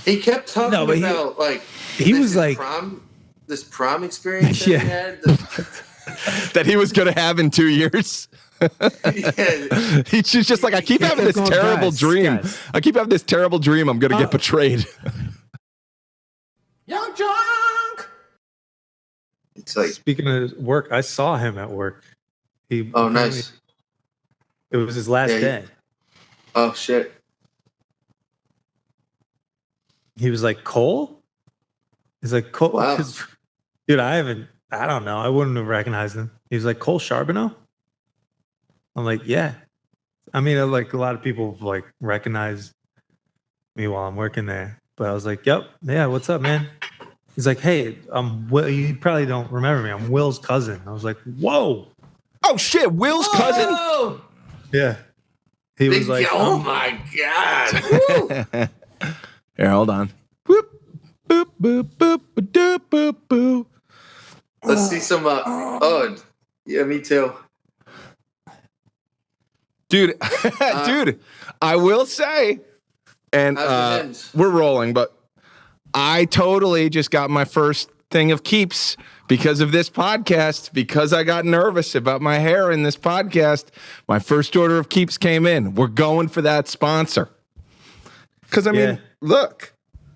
He kept talking about like he was like this prom experience that he had. That he was going to have in 2 years. He's just like, I keep having this terrible dream. I keep having this terrible dream. I'm going to get betrayed. YUNKJunk. It's like, speaking of work, I saw him at work. Nice. It was his last day. Oh shit. He was like, Cole? He's like, Cole. Wow. Dude, I don't know. I wouldn't have recognized him. He was like, Cole Charbonneau? I'm like, yeah. I mean, like a lot of people like recognize me while I'm working there. But I was like, yep. Yeah, what's up, man? He's like, hey, you probably don't remember me. I'm Will's cousin. I was like, whoa. Oh, shit. Will's cousin? Yeah. He was like, oh my God. Here, hold on. Boop, boop, boop, boop, boop, boop, boop. Let's see some. Yeah, me too. Dude, dude, I will say, and we're rolling, but I totally just got my first thing of keeps because of this podcast, because I got nervous about my hair in this podcast. My first order of keeps came in. We're going for that sponsor. Because, I mean, look,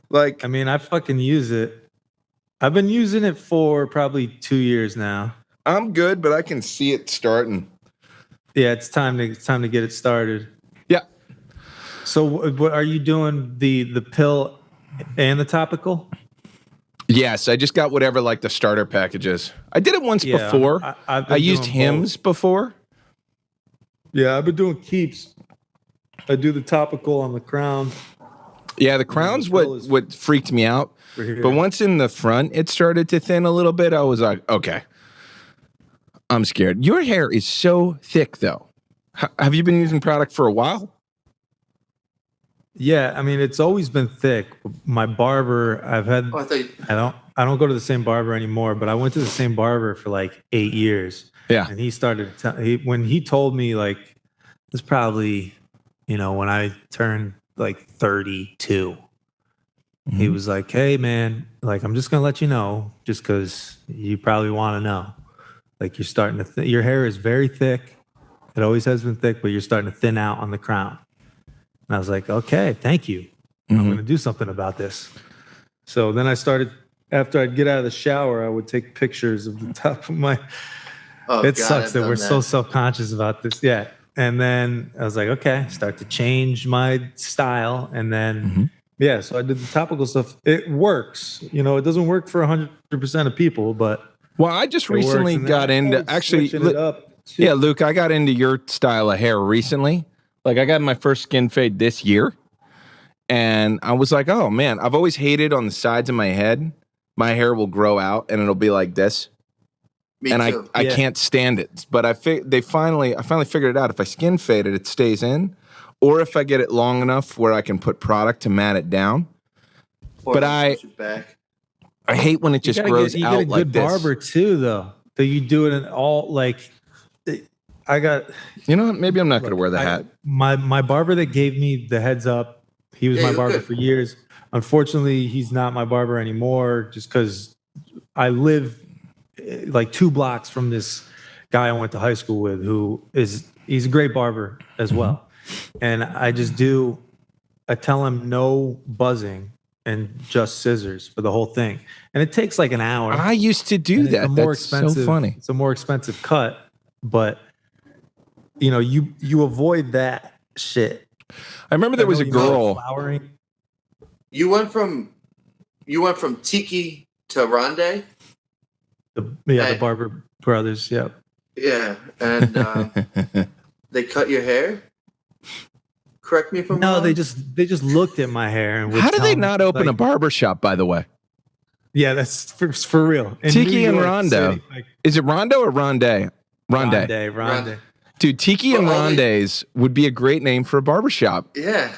like. I mean, I fucking use it. I've been using it for probably 2 years now. I'm good, but I can see it starting. Yeah, it's time to get it started. Yeah. So, what are you doing? The pill and the topical? Yes, I just got whatever like the starter packages. I did it once before. I used Hims before. Yeah, I've been doing keeps. I do the topical on the crown. Yeah, the crown's what freaked me out. But once in the front, it started to thin a little bit. I was like, okay, I'm scared. Your hair is so thick, though. Have you been using product for a while? Yeah, I mean, it's always been thick. My barber, I don't go to the same barber anymore, but I went to the same barber for like 8 years. Yeah. And he started, when he told me, like, it's probably, when I turned like 32, he was like, hey, man, like, I'm just going to let you know, just because you probably want to know. Like, you're starting to, your hair is very thick. It always has been thick, but you're starting to thin out on the crown. And I was like, okay, thank you. I'm going to do something about this. So then I started, after I'd get out of the shower, I would take pictures of the top of my, sucks that we're so self-conscious about this. Yeah. And then I was like, okay, start to change my style. And then, so I did the topical stuff. It works. It doesn't work for 100% of people, but. Well, I just recently got into, actually, Luke, I got into your style of hair recently. Like, I got my first skin fade this year, and I was like, oh, man, I've always hated on the sides of my head. My hair will grow out, and it'll be like this. Me too. I can't stand it. But I finally figured it out. If I skin fade it, it stays in. Or if I get it long enough where I can put product to mat it down. But I hate when it just grows out like this. You get a good barber, too, though. So you do it in all, like... I got, you know what? Maybe I'm not going to wear the hat. My barber that gave me the heads up, he was my barber for years. Unfortunately, he's not my barber anymore just because I live like 2 blocks from this guy I went to high school with he's a great barber as well. And I tell him no buzzing and just scissors for the whole thing. And it takes like an hour. I used to do that. That's so funny. It's a more expensive cut, but you avoid that shit. I remember there was a girl. You went from Tiki to Rondé? The Barber brothers, yeah. Yeah, and they cut your hair? Correct me if I'm wrong. No, they just looked at my hair and how do they not open a barber shop, by the way? Yeah, that's for real. In Tiki and Rondo. Is it Rondo or Rondé? Rondé. Dude, Tiki and Rondé's would be a great name for a barbershop. Yeah.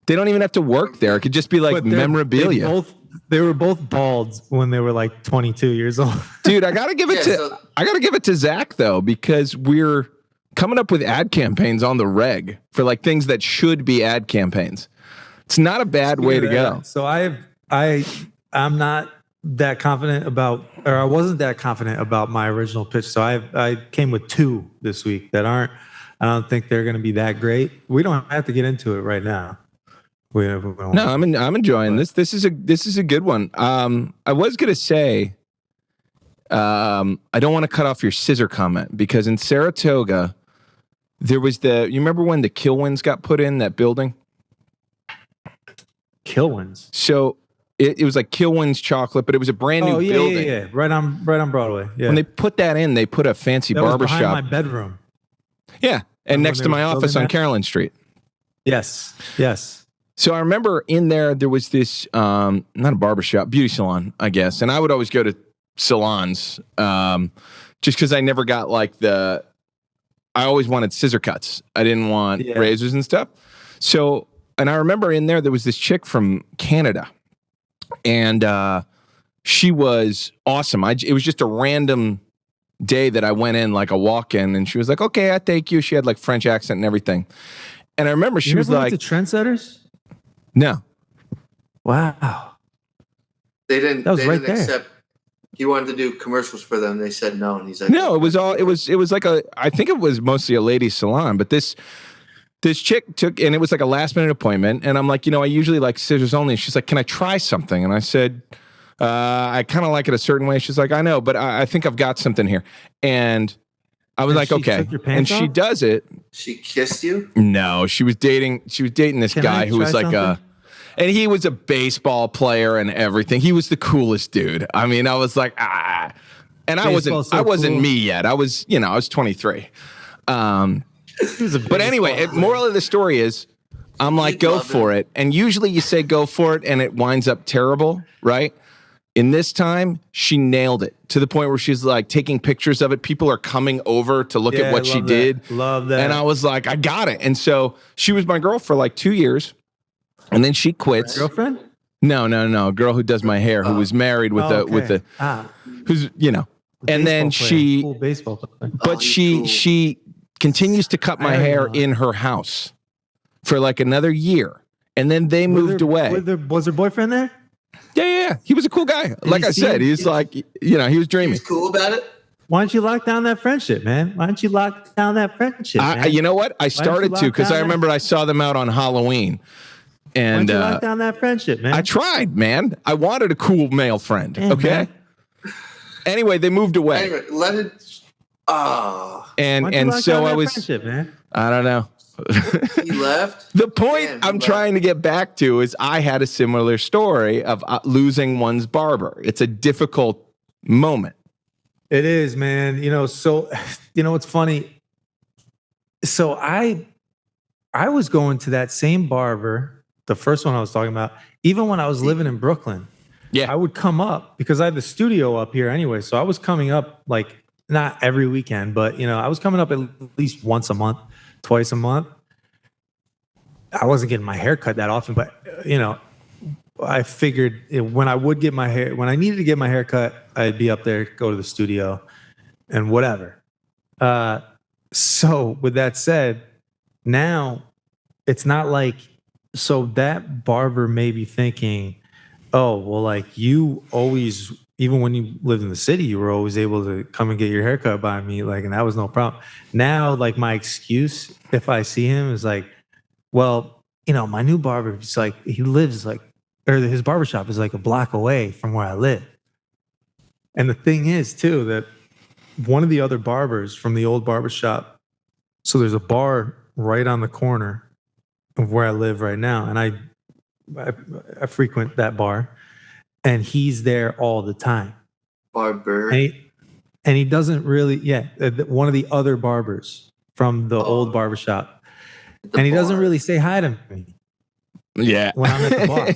They don't even have to work there. It could just be like memorabilia. They were both bald when they were like 22 years old. Dude, I gotta give it to Zach though, because we're coming up with ad campaigns on the reg for like things that should be ad campaigns. It's not a bad way to go. So I'm not that confident about, or I wasn't that confident about my original pitch. So I came with 2 this week that aren't. I don't think they're going to be that great. We don't have to get into it right now. No, I'm enjoying this. This is a good one. I was going to say, I don't want to cut off your scissor comment because in Saratoga, there was you remember when the Kilwins got put in that building? Kilwins. So it was like Kilwins chocolate, but it was a brand new building. Yeah. Right on Broadway. Yeah. When they put that in, they put a fancy barber shop. My bedroom. Yeah. And next to my office on Carolyn Street. Yes. So I remember in there was this, not a barber shop, beauty salon, I guess. And I would always go to salons just because I never got I always wanted scissor cuts. I didn't want razors and stuff. So, and I remember in there was this chick from Canada. And she was awesome. It was just a random day that I went in, like a walk-in, and she was like, okay, I thank you. She had like French accent and everything. And I remember she was like... to Trendsetters? No. Wow. They didn't there. accept. He wanted to do commercials for them. They said no, and he's like, no, it was like I think it was mostly a ladies' salon, but this chick took, and it was like a last minute appointment. And I'm like, I usually like scissors only. And she's like, can I try something? And I said, I kind of like it a certain way. She's like, I know, but I think I've got something here. And I was like, okay. And she does it. She kissed you? No, she was dating this guy who was like and he was a baseball player and everything. He was the coolest dude. I mean, I was like, and I wasn't me yet. I was 23. But anyway, moral of the story is, I'm like, go for it. And usually you say go for it and it winds up terrible, right? In this time, she nailed it to the point where she's like taking pictures of it. People are coming over to look at what she did. Love that. And I was like, I got it. And so she was my girl for like 2 years. And then she quits. Girlfriend? No. A girl who does my hair, who was married with who's, and then she, cool baseball player. But she continues to cut my hair in her house for like another year. And then they moved away. Was her boyfriend there? Yeah. He was a cool guy. Like I said, he's like, he was dreamy. He's cool about it. Why don't you lock down that friendship, man? Man? You know what? I started to because I remember I saw them out on Halloween. And why don't you lock down that friendship, man? I tried, man. I wanted a cool male friend. Okay. Man. Anyway, they moved away. Anyway, let it. And so I was. Man? I don't know. He left. The point I'm trying to get back to is I had a similar story of losing one's barber. It's a difficult moment. It is, man. So it's funny. So I was going to that same barber, the first one I was talking about, even when I was living in Brooklyn. Yeah. I would come up because I have the studio up here anyway. So I was coming up like not every weekend, but I was coming up at least once a month, twice a month. I wasn't getting my hair cut that often, but I figured when I needed to get my hair cut, I'd be up there, go to the studio and whatever. So with that said, now it's not like, so that barber may be thinking, oh, well, like you always, even when you lived in the city, you were always able to come and get your haircut by me. Like, and that was no problem. Now, like my excuse, if I see him is like, well, my new barber, it's like, he lives like, or his barbershop is like a block away from where I live. And the thing is too, that one of the other barbers from the old barbershop, so there's a bar right on the corner of where I live right now. And I frequent that bar and he's there all the time. Barber. And he doesn't really, one of the other barbers from the old barbershop. And he doesn't really say hi to me. Yeah. When I'm at the bar.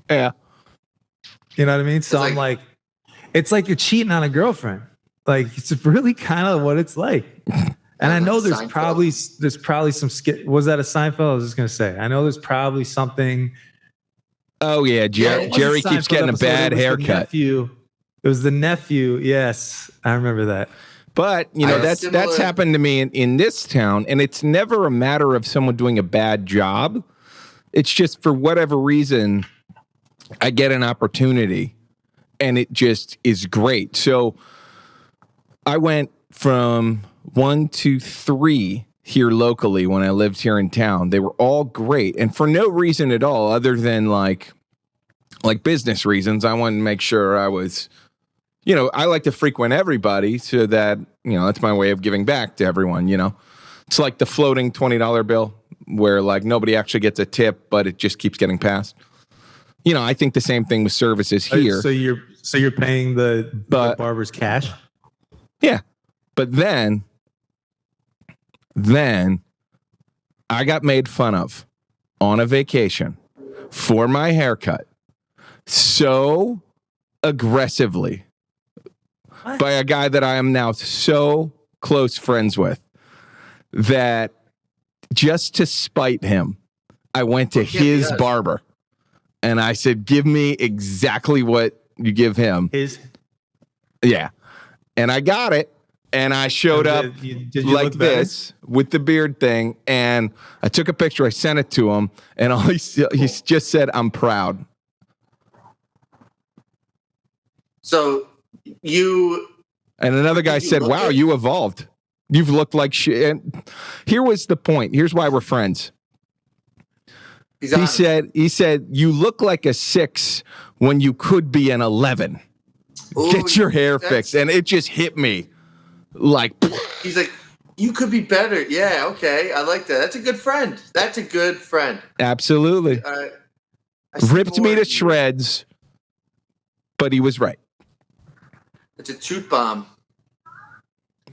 Yeah. You know what I mean? So I'm like, it's like you're cheating on a girlfriend. Like it's really kind of what it's like. And I know there's probably some skit. Was that a Seinfeld? I was just gonna say. I know there's probably something. Oh yeah, Jerry keeps getting a bad haircut. It was the nephew. Yes, I remember that. But that's happened to me in this town, and it's never a matter of someone doing a bad job. It's just for whatever reason, I get an opportunity and it just is great. So I went from 1 to 3 here locally when I lived here in town. They were all great. And for no reason at all, other than like business reasons, I wanted to make sure I was, I like to frequent everybody so that, that's my way of giving back to everyone, It's like the floating $20 bill where like nobody actually gets a tip, but it just keeps getting passed. I think the same thing with services here. So you're paying the barber's cash? Yeah. But then I got made fun of on a vacation for my haircut so aggressively by a guy that I am now so close friends with that just to spite him, I went to his barber and I said, give me exactly what you give him. Yeah. And I got it. And I showed up like this with the beard thing. And I took a picture. I sent it to him. And all he just said, I'm proud. So you... And another guy said, wow, you evolved. You've looked like shit. And here was the point. Here's why we're friends. He said, you look like a 6 when you could be an 11. Ooh, get your hair fixed. And it just hit me. Like, he's like, you could be better. Yeah, okay. I like that. That's a good friend. Absolutely. Ripped me to shreds, but he was right. It's a truth bomb.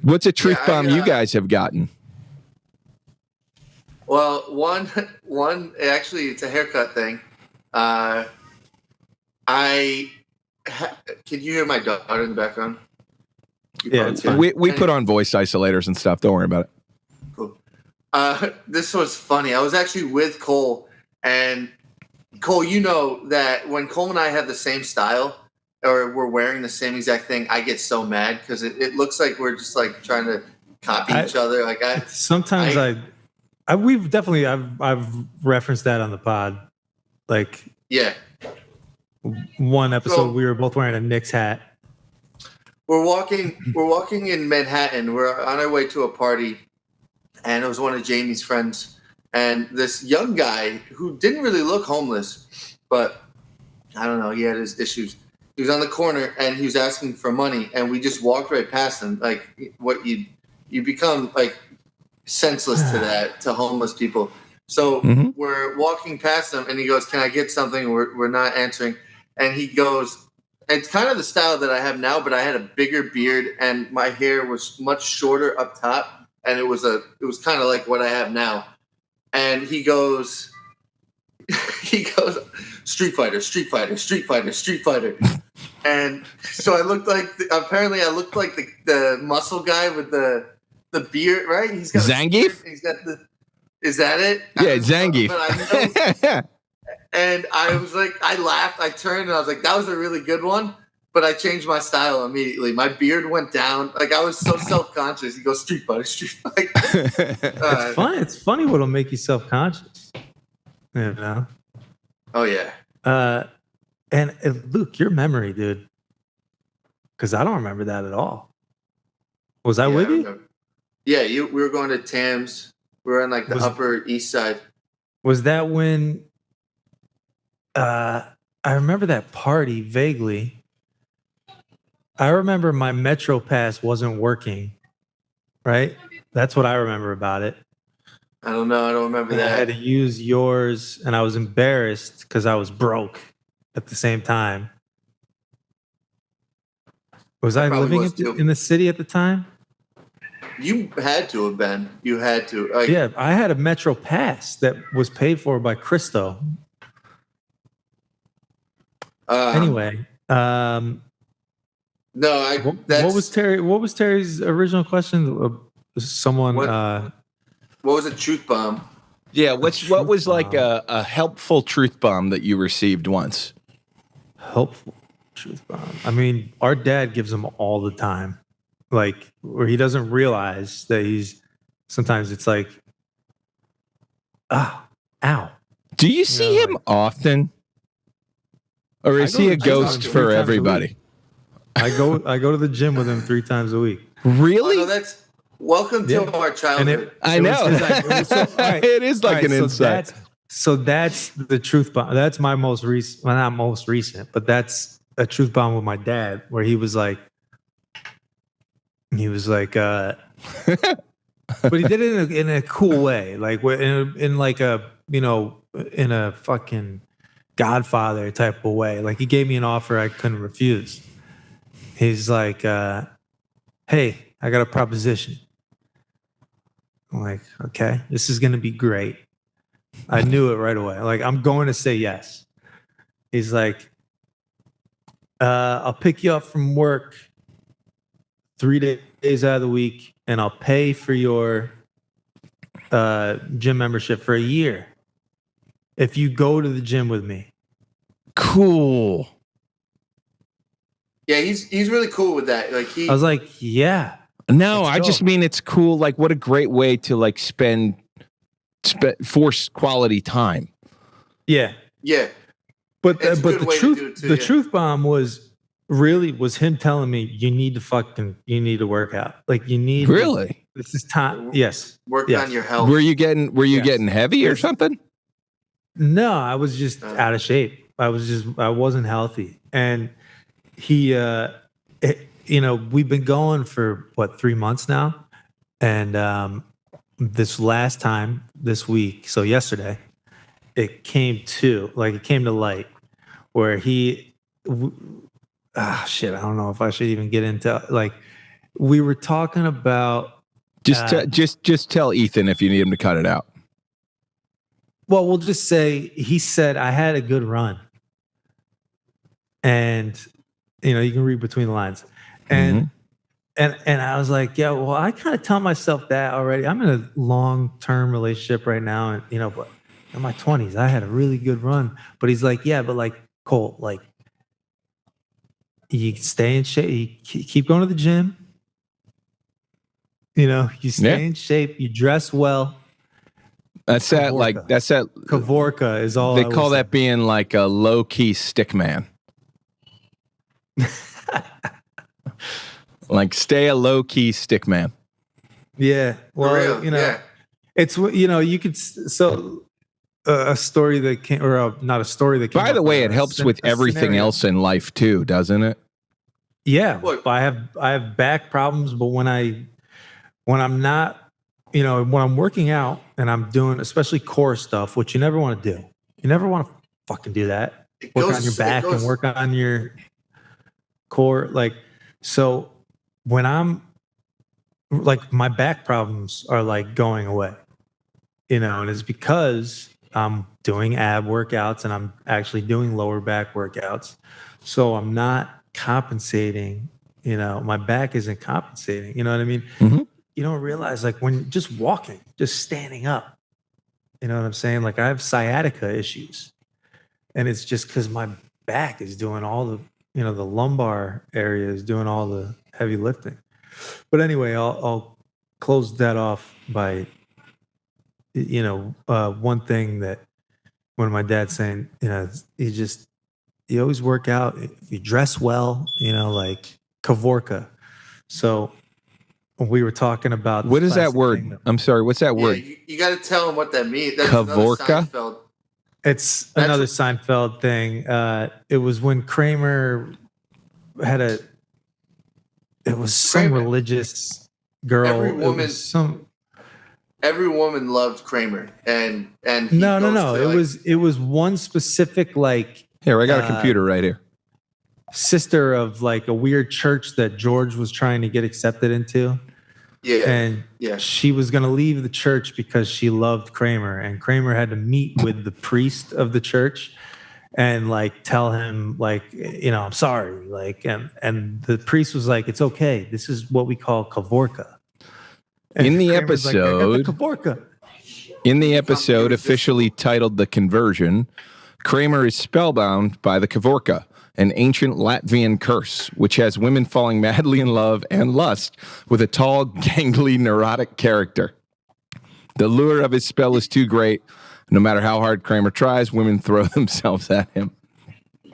What's a truth bomb you guys have gotten? Well, one actually, it's a haircut thing. Can you hear my daughter in the background? Yeah, we put on voice isolators and stuff. Don't worry about it. Cool. This was funny. I was actually with Cole, and Cole, you know that when Cole and I have the same style or we're wearing the same exact thing, I get so mad because it looks like we're just like trying to copy each other. Like I've referenced that on the pod. Like, yeah, one episode we were both wearing a Knicks hat. We're walking in Manhattan. We're on our way to a party, and it was one of Jamie's friends. And this young guy who didn't really look homeless, but I don't know, he had his issues. He was on the corner, and he was asking for money, and we just walked right past him. Like, what you become, like, senseless to homeless people. So we're walking past him, and he goes, can I get something? We're not answering. And he goes... It's kind of the style that I have now, but I had a bigger beard and my hair was much shorter up top, and it was kind of like what I have now. And he goes, Street Fighter. And so I looked like the muscle guy with the beard, right? He's got Zangief. Is that it? Yeah, Zangief. And I was like, I laughed, I turned, and I was like, that was a really good one. But I changed my style immediately. My beard went down. Like, I was so self-conscious. He goes, Street Fighter. It's funny. It's funny what'll make you self-conscious. You know? Oh, yeah. And Luke, your memory, dude. Because I don't remember that at all. Was I with you? Yeah, we were going to Tam's. We were on, like, the Upper East Side. Was that when... I remember that party vaguely. I remember my Metro Pass wasn't working, right? That's what I remember about it. I don't know. I don't remember that. I had to use yours, and I was embarrassed because I was broke at the same time. Was I living in the city at the time? You had to have been. You had to. Yeah, I had a Metro Pass that was paid for by Christo. Anyway, no, what was Terry's original question? Someone. What was a truth bomb? Yeah, what was like a helpful truth bomb that you received once? Helpful truth bomb. I mean, our dad gives them all the time, like where he doesn't realize that he's. Sometimes it's like, ow. Do you see him often? Or is he a ghost for everybody? I go to the gym with him 3 times a week. Really? Oh, no, that's welcome to our childhood. I know. It is like an insight. So that's the truth bomb. That's my most recent, well, not most recent, but that's a truth bomb with my dad, where he was like, but he did it in a cool way, like in like a, you know, in a fucking Godfather type of way. Like he gave me an offer I couldn't refuse. He's like, hey, I got a proposition. I'm like, okay, this is going to be great. I knew it right away. Like, I'm going to say yes. He's like, I'll pick you up from work 3 days out of the week, and I'll pay for your gym membership for a year if you go to the gym with me. Cool. Yeah, he's really cool with that. Like I was like, yeah. No, I just mean it's cool. Like, what a great way to like force quality time. Yeah. Yeah. But the truth bomb was him telling me you need to work out. Like you need this is time. Yes. Work on your health. Were you getting heavy or something? No, I was just out of shape. I wasn't healthy. And he you know, we've been going for 3 months now. And this last time this week, so yesterday, it came to light where shit, I don't know if I should even get into, like, we were talking about just tell Ethan if you need him to cut it out. Well, we'll just say he said I had a good run. And you know, you can read between the lines. And and I was like, yeah, well, I kind of tell myself that already. I'm in a long-term relationship right now, and you know, but in my 20s, I had a really good run. But he's like, yeah, but like Colt, like you stay in shape, you keep going to the gym. You know, you stay in shape, you dress well. That's that Kavorka is all they call that being like a low-key stick man. Like stay a low-key stick man. Yeah. Well, you know, it's, you know, you could, a story that came, or not a story that came. By the way, it helps with everything else in life too, doesn't it? Yeah. I have back problems, but when I'm not, you know, when I'm working out and I'm doing especially core stuff, which you never want to do. You never want to fucking do that. Work on your back and work on your core. Like, so when I'm like, my back problems are like going away, you know, and it's because I'm doing ab workouts and I'm actually doing lower back workouts. So I'm not compensating, you know, my back isn't compensating. You know what I mean? Mm-hmm. You don't realize, like, when just walking, just standing up, you know what I'm saying? Like, I have sciatica issues, and it's just because my back is doing all the, you know, the lumbar area is doing all the heavy lifting. But anyway, I'll close that off by, you know, one thing that when my dad's saying, you know, you always work out, if you dress well, you know, like Kavorka. So we were talking about what is that word? I'm sorry, what's that word? You got to tell them what that means. That's Kavorka. It's another Seinfeld thing. It was when Kramer had it was some religious girl. Every woman loved Kramer, and no. It was one specific, like, here, I got a computer right here. Sister of like a weird church that George was trying to get accepted into. Yeah. And she was going to leave the church because she loved Kramer, and Kramer had to meet with the priest of the church and like tell him, like, you know, I'm sorry. Like, and the priest was like, it's okay. This is what we call Kavorka. And in the Kramer's episode, like, Kavorka. In the episode officially titled The Conversion, Kramer is spellbound by the Kavorka, an ancient Latvian curse, which has women falling madly in love and lust with a tall, gangly, neurotic character. The lure of his spell is too great, No matter how hard Kramer tries, women throw themselves at him.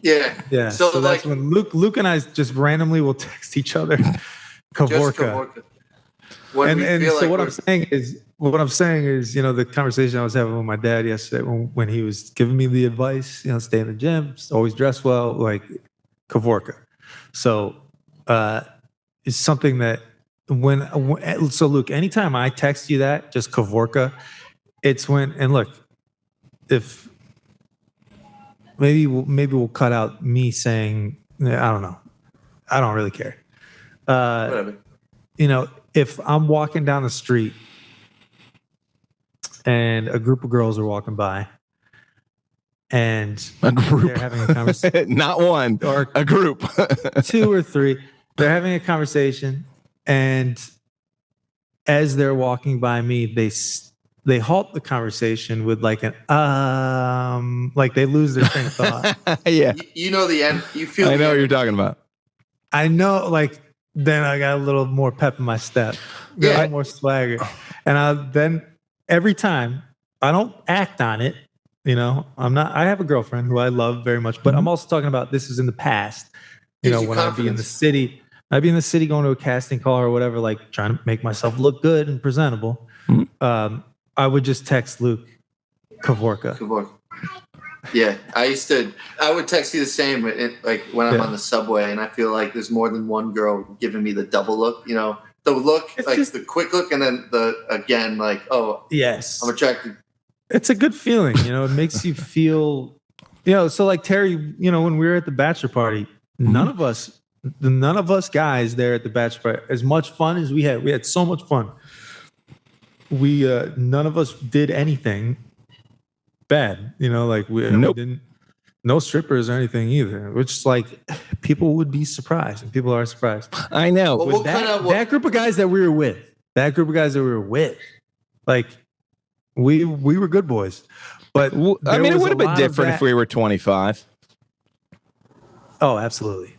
Yeah. So that's when Luke and I just randomly will text each other Kavorka. And so what I'm saying is, the conversation I was having with my dad yesterday when he was giving me the advice, stay in the gym, always dress well, like Kavorka. So it's something that so Luke, anytime I text you that, just Kavorka, it's and look, if maybe we'll cut out me saying, I don't know. I don't really care. Whatever. If I'm walking down the street and a group of girls are walking by and they're having a conversation, not one, or a group, 2 or 3, they're having a conversation, and as they're walking by me, they halt the conversation with like an like they lose their train of thought. Yeah, you know the end. You feel. I know what you're talking about. I know, like then I got a little more pep in my step, a little more swagger, and then every time I don't act on it. I'm not. I have a girlfriend who I love very much, but I'm also talking about this is in the past. When I'd be in the city. I'd be in the city going to a casting call or whatever, like trying to make myself look good and presentable. Mm-hmm. I would just text Luke Kavorka. Yeah, I would text you the same, like when I'm on the subway and I feel like there's more than one girl giving me the double look, the look, it's like the quick look, and then again, like, oh, yes, I'm attracted. It's a good feeling, it makes you feel, so like Terry, when we were at the bachelor party, none of us guys there at the bachelor party, as much fun as we had so much fun. We none of us did anything bad, like we didn't, no strippers or anything either, which like people would be surprised, and people are surprised. I know. Well, that group of guys that we were with, like we were good boys. But I mean, it would have been different if we were 25. Oh, absolutely.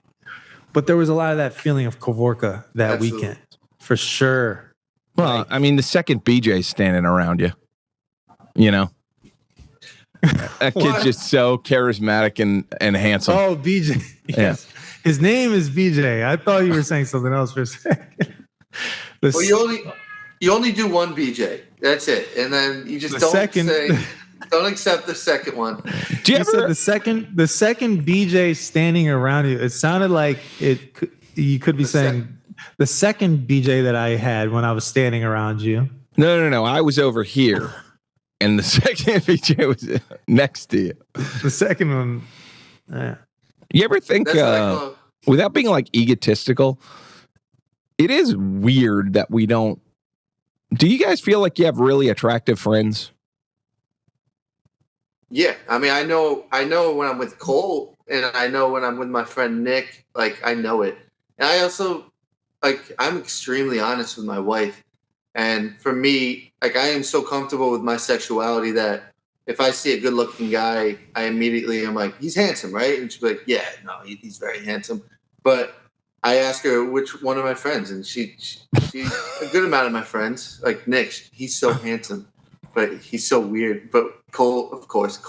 But there was a lot of that feeling of Kavorka that weekend, for sure. Well, I mean, the second BJ's standing around you, that kid's just so charismatic and handsome. Oh, BJ. Yes. Yeah. His name is BJ. I thought you were saying something else for a second. Well, you only do one BJ. That's it. And then you just don't accept the second one. Said the second BJ standing around you. It sounded like you could be saying the second BJ that I had when I was standing around you. No. I was over here, and the second BJ was next to you. The second one. You ever think, without being like egotistical, it is weird that we don't. Do you guys feel like you have really attractive friends? Yeah, I mean, I know when I'm with Cole, and I know when I'm with my friend Nick. Like, I know it, and I also I'm extremely honest with my wife, and for me, like, I am so comfortable with my sexuality that if I see a good-looking guy, I immediately am like, he's handsome, right? And she's like, yeah, no, he's very handsome. But I ask her which one of my friends, and she a good amount of my friends, like Nick, he's so handsome, but he's so weird. But Cole, of course,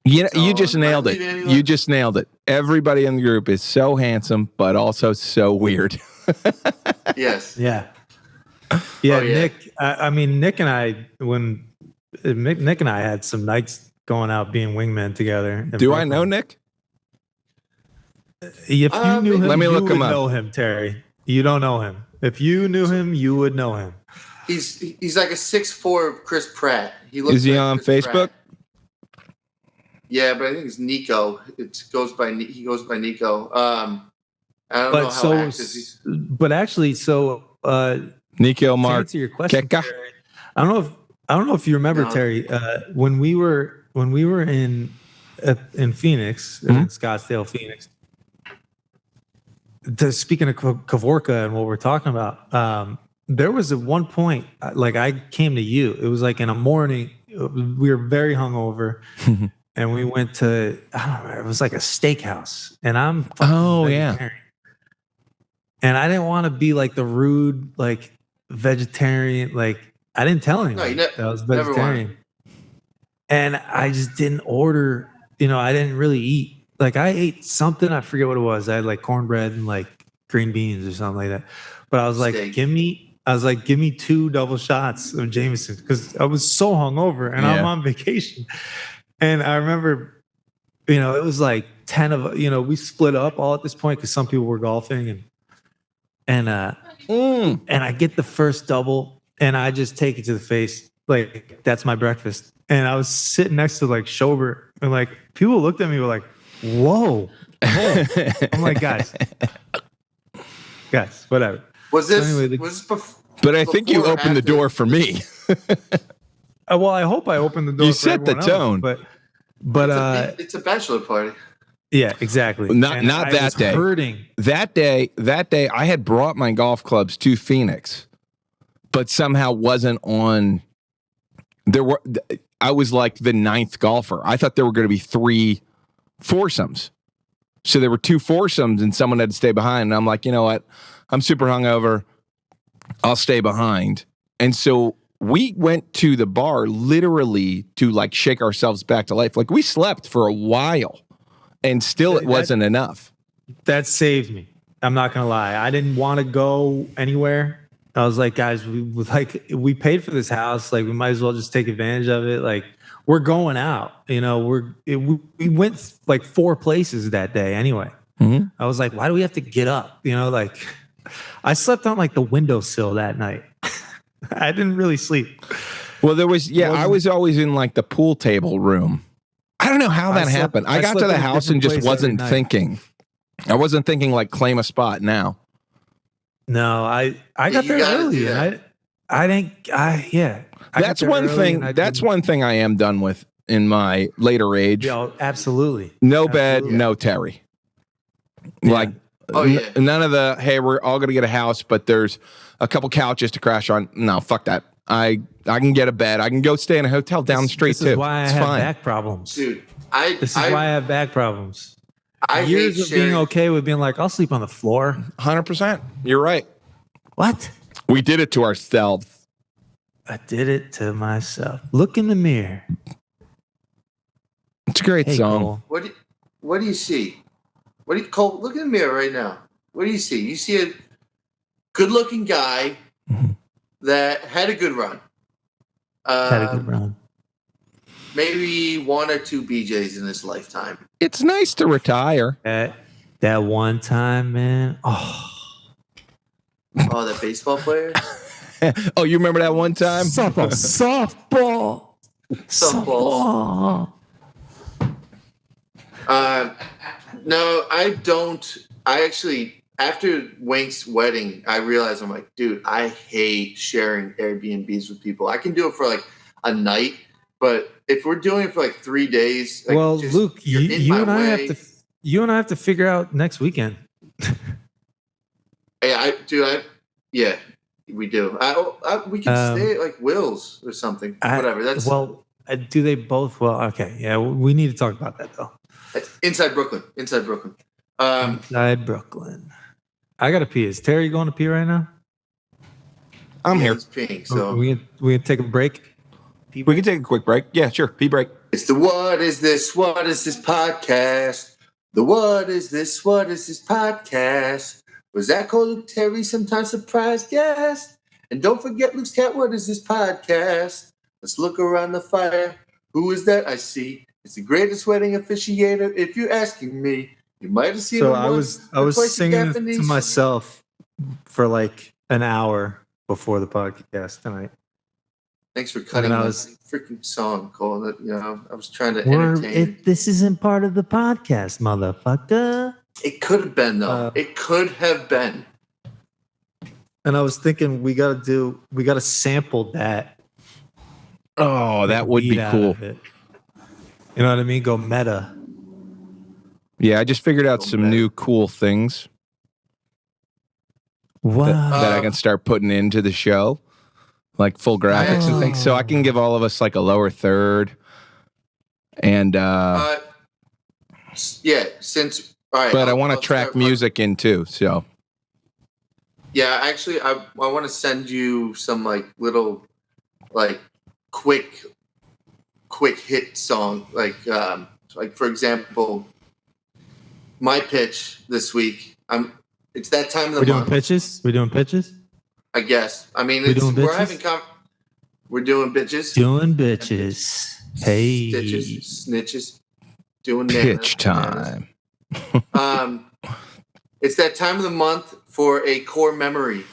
you just nailed it. You just nailed it. Everybody in the group is so handsome, but also so weird. Yes. Yeah. Yeah, Nick. I mean, Nick and I, when Nick and I had some nights going out being wingmen together. Do I know Nick? If you knew him, let me look you would him up. know him, Terry. You don't know him. If you knew him, you would know him. He's like a 6'4" Chris Pratt. Is he on Facebook? Pratt. Yeah, but I think it's Nico. He goes by Nico. I don't know how active he's. But actually, Nico Mark. To answer your question, Terry, I don't know if you remember, Terry. When we were in Phoenix, in Scottsdale, Phoenix. Speaking of Kavorka and what we're talking about, there was at one point, like I came to you. It was like in a morning. We were very hungover, and we went to, I don't know, it was like a steakhouse, and I'm vegetarian. And I didn't want to be like the rude, like vegetarian, like I didn't tell anyone. No, you that I was never vegetarian. And I just didn't order, I didn't really eat. Like I ate something, I forget what it was. I had like cornbread and like green beans or something like that. But I was like, Steak. give me 2 double shots of Jameson because I was so hungover and I'm on vacation. And I remember, it was like 10 of, we split up all at this point because some people were golfing and I get the first double and I just take it to the face. Like that's my breakfast. And I was sitting next to like Schober and like people looked at me were like, whoa. I'm like, guys, whatever. Was this, so anyway, but I think you opened the door for me. Well, I hope I opened the door. You set the tone, but it's a bachelor party. Yeah, exactly. Not that day. Hurting. That day, I had brought my golf clubs to Phoenix, but somehow wasn't on. I was like the 9th golfer. I thought there were going to be 3 foursomes. So there were 2 foursomes and someone had to stay behind. And I'm like, you know what? I'm super hungover. I'll stay behind. And so we went to the bar literally to like shake ourselves back to life. Like we slept for a while and still it wasn't enough. That saved me. I'm not going to lie. I didn't want to go anywhere. I was like, guys, we paid for this house. Like, we might as well just take advantage of it. Like, we're going out. We went like 4 places that day anyway. Mm-hmm. I was like, why do we have to get up? Like, I slept on like the windowsill that night. I didn't really sleep. Well, I was always in like the pool table room. I don't know how that happened. I got to the house and just wasn't thinking. I wasn't thinking like claim a spot now. No, I got there early. And That's one thing. That's one thing I am done with in my later age. Yeah, absolutely. No bed, no Terry. Yeah. Like, none of the, hey, we're all going to get a house, but there's a couple couches to crash on. No, fuck that. I can get a bed. I can go stay in a hotel down the street too. This is why I have back problems. Dude, This is why I have back problems. Years of being okay with being like, I'll sleep on the floor. 100%. You're right. What? We did it to ourselves. I did it to myself. Look in the mirror. It's a great song. Cole. What do you see? Cole, look in the mirror right now. What do you see? You see a good-looking guy that had a good run. Maybe 1 or 2 BJs in his lifetime. It's nice to retire. That one time, man. Oh, that baseball player? Oh, you remember that one time? Softball. No, I don't. I actually, after Wank's wedding, I realized I'm like, dude, I hate sharing Airbnbs with people. I can do it for like a night, but if we're doing it for like 3 days, like, well, Luke, you and I have to figure out next weekend. Yeah, we do. We can stay at like Will's or something. Whatever. Do they both? Well, okay. Yeah, we need to talk about that though. Inside Brooklyn. Inside Brooklyn. I gotta pee. Is Terry going to pee right now? I'm here. He's peeing, so we can take a break. We can take a quick break. Yeah, sure. Pee break. It's the What Is This podcast. The What Is This podcast. Was that called Luke Terry, sometimes surprise guest? And don't forget Luke's cat, What Is This podcast? Let's look around the fire. Who is that I see? It's the greatest wedding officiator, if you're asking me. You might have seen him once. I was singing to myself for like an hour before the podcast tonight. Thanks for cutting my freaking song, Cole. I was trying to entertain. This isn't part of the podcast, motherfucker. It could have been, though. It could have been. And I was thinking we got to sample that. Oh, that would be cool. You know what I mean? Go meta. Yeah, I just figured out some new cool things that I can start putting into the show, like full graphics and things. So I can give all of us like a lower third. And since all right, but I want to track music in too. So yeah, actually, I want to send you some like little like quick hit song. Like for example, my pitch this week. It's that time of the month. We're doing pitches. I guess. I mean, we're doing bitches. Doing bitches. Hey. Stitches, snitches. Doing pitch time. It's that time of the month for a core memory.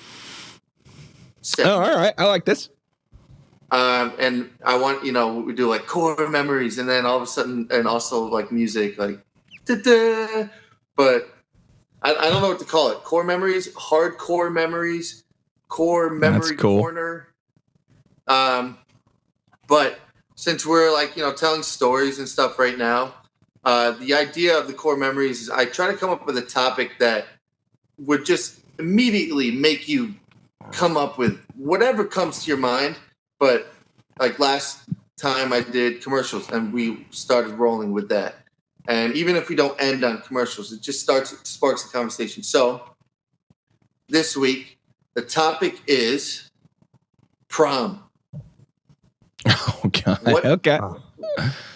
Oh, all right. I like this. And I want, we do like core memories, and then all of a sudden, and also like music, like, da-da. But I don't know what to call it. Core memories, hardcore memories, core memory corner. But since we're like, telling stories and stuff right now, the idea of the core memories is I try to come up with a topic that would just immediately make you come up with whatever comes to your mind. But like last time I did commercials, and we started rolling with that. And even if we don't end on commercials, it just sparks a conversation. So this week, the topic is prom. Oh God. Okay.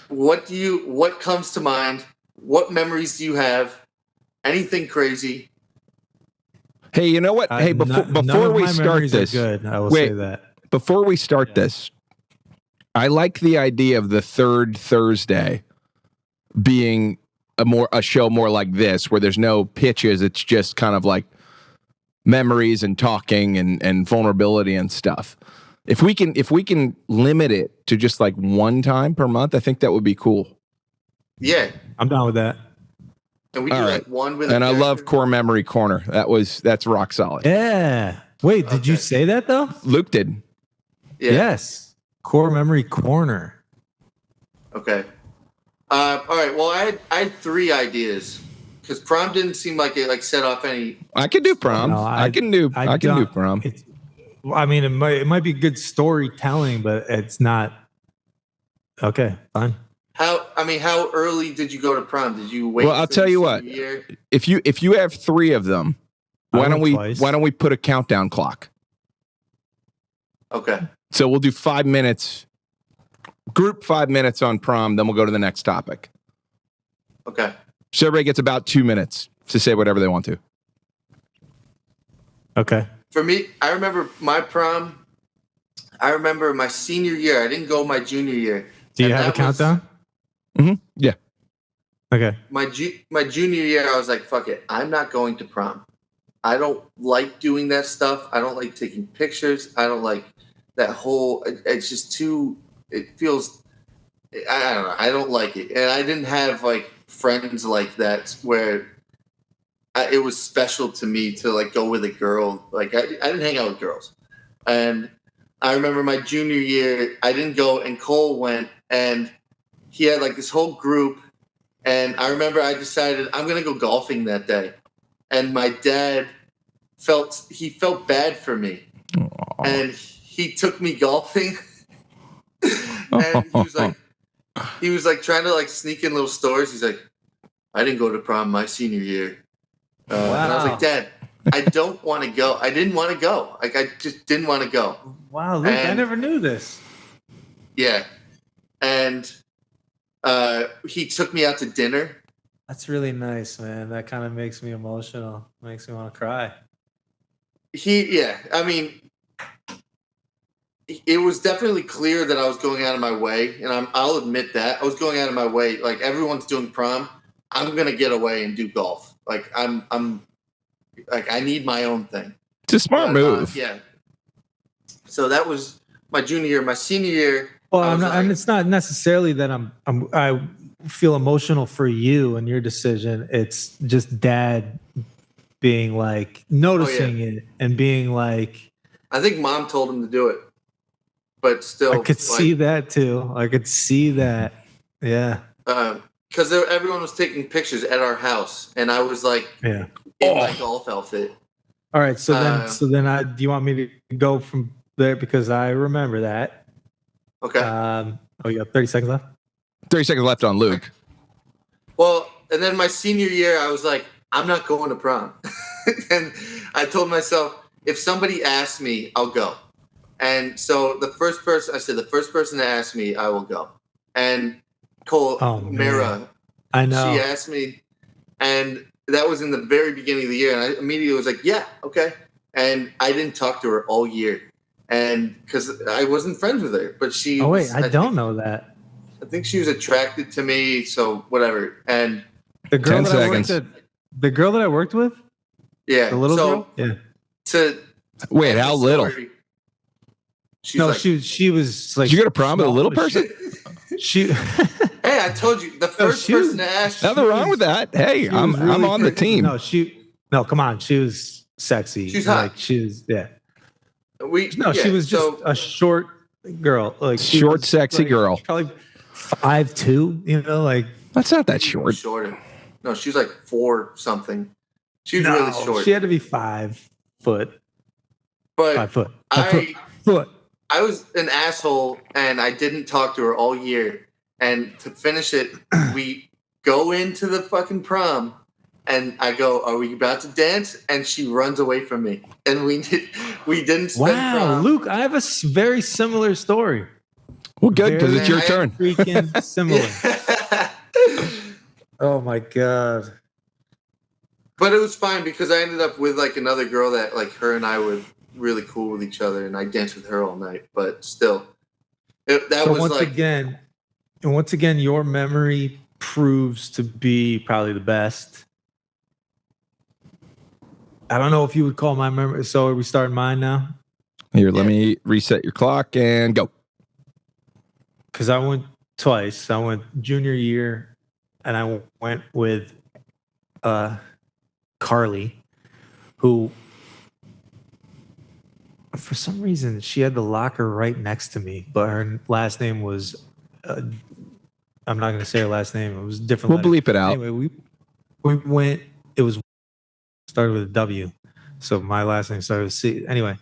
What comes to mind? What memories do you have? Anything crazy? Hey, you know what? Hey, before we start this, good. I will say that. Before we start this, I like the idea of the third Thursday being a show more like this, where there's no pitches. It's just kind of like memories and talking and vulnerability and stuff. If we can limit it to just like one time per month, I think that would be cool. Yeah, I'm down with that. And we do like one with. And I love Core Memory Corner. That's rock solid. Yeah. Wait, did you say that though? Luke did. Yeah. Yes. Core Memory Corner. Okay. All right. Well, I had 3 ideas because prom didn't seem like it set off any. I can do prom. No, I can do prom. I mean, it might be good storytelling, but it's not. Okay, fine. How early did you go to prom? Did you wait? Well, I'll tell you what. If you have 3 of them, why don't we put a countdown clock? Okay. So we'll do 5 minutes. Group 5 minutes on prom, then we'll go to the next topic. Okay. So everybody gets about 2 minutes to say whatever they want to. Okay. For me, I remember my prom. I remember my senior year. I didn't go my junior year. Do you have a countdown? Yeah. Okay. My junior year, I was like, fuck it. I'm not going to prom. I don't like doing that stuff. I don't like taking pictures. I don't like that whole, it's just too, it feels, I don't know. I don't like it. And I didn't have like friends like that where it was special to me to like go with a girl. Like I didn't hang out with girls. And I remember my junior year, I didn't go and Cole went, and he had like this whole group. And I remember I decided I'm going to go golfing that day. And my dad felt bad for me. Aww. And he took me golfing. And he was like trying to like sneak in little stories. He's like, I didn't go to prom my senior year. Wow. And I was like, Dad, I don't want to go. I didn't want to go. Like, I just didn't want to go. Wow, Luke, I never knew this. Yeah. And he took me out to dinner. That's really nice, man. That kind of makes me emotional. Makes me want to cry. I mean, it was definitely clear that I was going out of my way, and I'll admit that. I was going out of my way. Like, everyone's doing prom. I'm going to get away and do golf. Like, I'm like, I need my own thing. It's a smart move. Yeah. So that was my junior year. My senior year. Well, and it's not necessarily that I feel emotional for you and your decision. It's just Dad being like noticing it and being like. I think Mom told him to do it, but still, I could see that too. I could see that. Yeah. Because everyone was taking pictures at our house, and I was like, in my golf outfit. All right, so then, do you want me to go from there because I remember that? Okay. You got 30 seconds left. 30 seconds left on Luke. Well, and then my senior year, I was like, I'm not going to prom, and I told myself, if somebody asks me, I'll go. And so the first person to ask me, I will go. And Cole, Mira, I know. she asked me, and that was in the very beginning of the year. And I immediately was like, yeah, okay. And I didn't talk to her all year. And because I wasn't friends with her, but she. Oh, wait, I don't know that. I think she was attracted to me, so whatever. And the girl the girl that I worked with? Yeah. The little girl? Yeah. Wait, how little? She was like. Did you get a prom with a little person? She. Hey, I told you the first person to ask. Nothing wrong with that. Hey, I'm on the team. No, come on. She was sexy. She's hot. Like, she was she was just a short girl, like short, sexy girl, probably 5'2". You know, like that's not that short. Shorter. No, she was like 4 something. She was really short. She had to be 5 foot. But 5 foot. I was an asshole, and I didn't talk to her all year. And to finish it, we go into the fucking prom, and I go, "Are we about to dance?" And she runs away from me, and we didn't spend prom. Luke, I have a very similar story. Well, good, because it's your turn. Freaking similar. Oh my god! But it was fine because I ended up with like another girl that like her and I were really cool with each other, and I danced with her all night. But still, once again, your memory proves to be probably the best. I don't know if you would call my memory. So are we starting mine now? Here, let me reset your clock and go. Because I went twice. I went junior year, and I went with Carly, who, for some reason, she had the locker right next to me, but her last name was, I'm not going to say her last name. It was different. We'll bleep it out. Anyway, we went, it was started with a W. So my last name started with C. Anyway,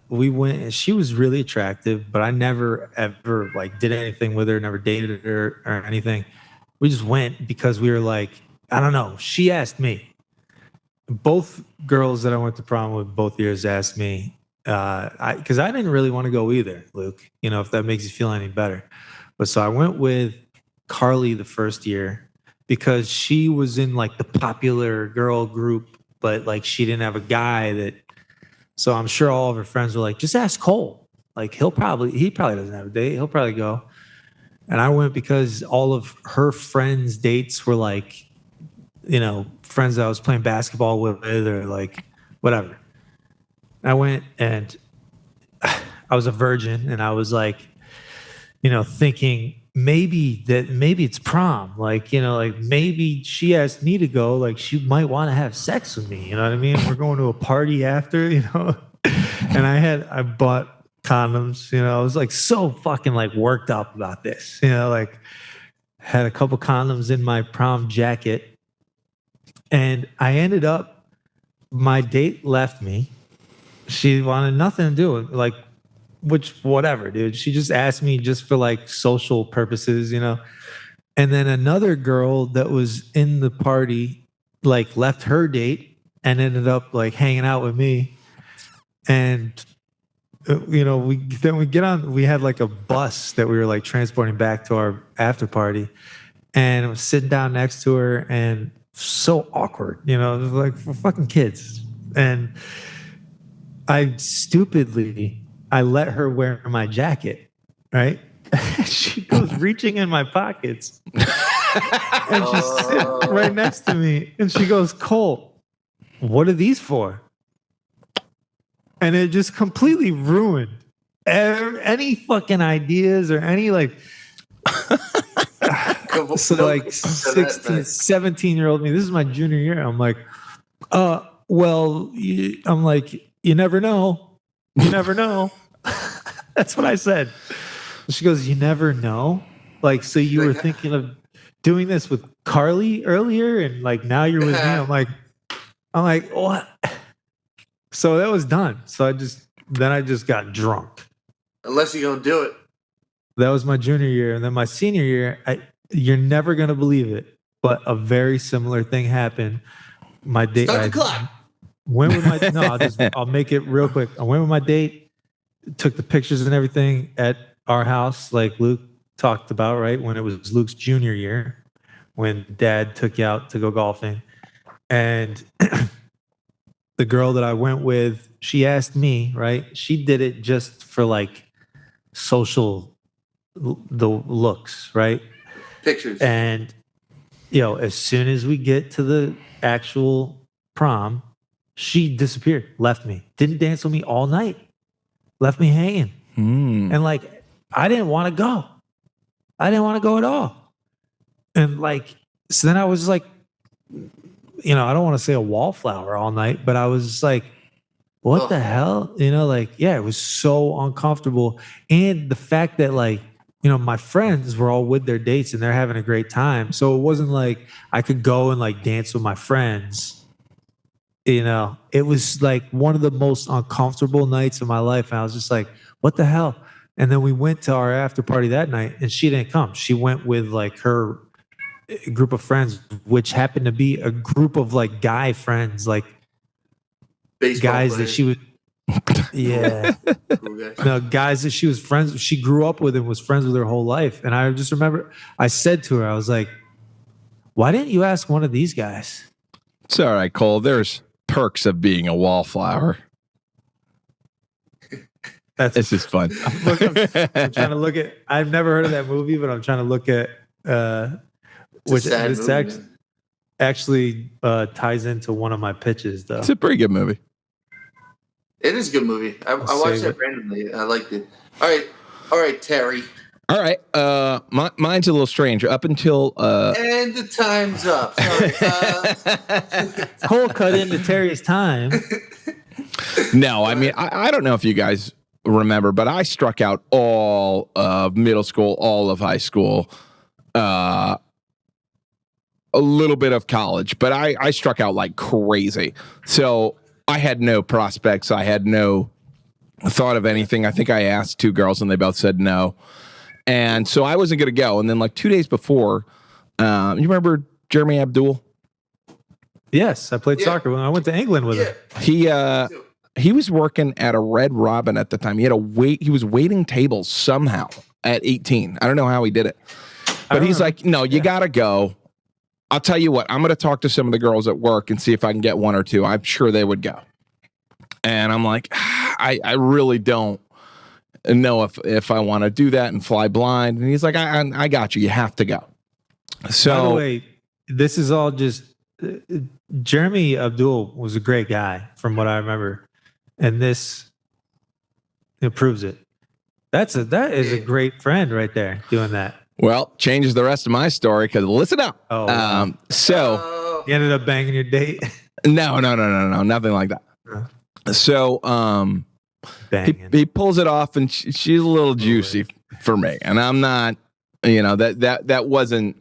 we went, and she was really attractive, but I never ever like did anything with her, never dated her or anything. We just went because we were like, I don't know. She asked me. Both girls that I went to prom with both years asked me, because I didn't really want to go either, Luke, you know, if that makes you feel any better. But so I went with Carly the first year because she was in like the popular girl group, but like she didn't have a guy that, so I'm sure all of her friends were like, just ask Cole. Like he probably doesn't have a date. He'll probably go. And I went because all of her friends' dates were like, you know, friends that I was playing basketball with or like whatever. I went and I was a virgin and I was like, you know, thinking maybe it's prom. Like, you know, like maybe she asked me to go, like she might want to have sex with me. You know what I mean? We're going to a party after, you know, and I bought condoms, you know, I was like so fucking like worked up about this, you know, like had a couple condoms in my prom jacket. And I ended up, my date left me. She wanted nothing to do with like, which whatever, dude. She just asked me just for like social purposes, you know. And then another girl that was in the party like left her date and ended up like hanging out with me. And you know, we had like a bus that we were like transporting back to our after party, and I was sitting down next to her and so awkward, you know, it was like for fucking kids. And I let her wear my jacket, right? She goes reaching in my pockets and she's sitting right next to me and she goes, Cole, what are these for? And it just completely ruined any fucking ideas or any like so like 16, 17-year-old me, this is my junior year. I'm like, well, I'm like, you never know. You never know. That's what I said. She goes, you never know? Like, so you were thinking of doing this with Carly earlier and like now you're with me? I'm like, what? So that was done. So I just got drunk. Unless you're going to do it. That was my junior year. And then my senior year, you're never going to believe it, but a very similar thing happened. My date. Start the clock. Went with my, no, I'll make it real quick. I went with my date. took the pictures and everything at our house, like Luke talked about, right? When it was Luke's junior year, when Dad took you out to go golfing. And the girl that I went with, she asked me, right? She did it just for like the looks, right? Pictures. And, as soon as we get to the actual prom, she disappeared, left me, didn't dance with me all night, left me hanging. And like, I didn't want to go. I didn't want to go at all. And like, so then I was like, I don't want to say a wallflower all night, but I was just like, what the hell? It was so uncomfortable. And the fact that like, my friends were all with their dates and they're having a great time. So it wasn't like I could go and like dance with my friends. It was like one of the most uncomfortable nights of my life. And I was just like, what the hell? And then we went to our after party that night and she didn't come. She went with like her group of friends, which happened to be a group of like guy friends, like baseball guys players. that she would, no, guys that she was friends with. She grew up with and was friends with her whole life. And I just remember I said to her, I was like, why didn't you ask one of these guys? It's all right, Cole. There's perks of being a wallflower. This is fun. I'm trying to look at, I've never heard of that movie, but I'm trying to look at which this actually ties into one of my pitches, though. It's a pretty good movie. It is a good movie. I watched it randomly. I liked it. All right, Terry. All right. Mine's a little strange. Up until and the time's up. Sorry. Cole cut into Terry's time. No, I mean I don't know if you guys remember, but I struck out all of middle school, all of high school, a little bit of college, but I struck out like crazy. So I had no prospects. I had no thought of anything. I think I asked 2 girls and they both said no. And so I wasn't going to go. And then like 2 days before, you remember Jeremy Abdul? Yes. I played soccer when I went to England with him. He was working at a Red Robin at the time. He was waiting tables somehow at 18. I don't know how he did it, but he's like, no, you got to go. I'll tell you what, I'm going to talk to some of the girls at work and see if I can get 1 or 2. I'm sure they would go. And I'm like, I really don't know if I want to do that and fly blind. And he's like, I got you. You have to go. So, by the way, this is all just Jeremy Abdul was a great guy from what I remember. And this proves it. That is a great friend right there doing that. Well, changes the rest of my story because listen up. Oh, wow. So you ended up banging your date? No, nothing like that. So he pulls it off, and she's a little juicy for me, and I'm not. That wasn't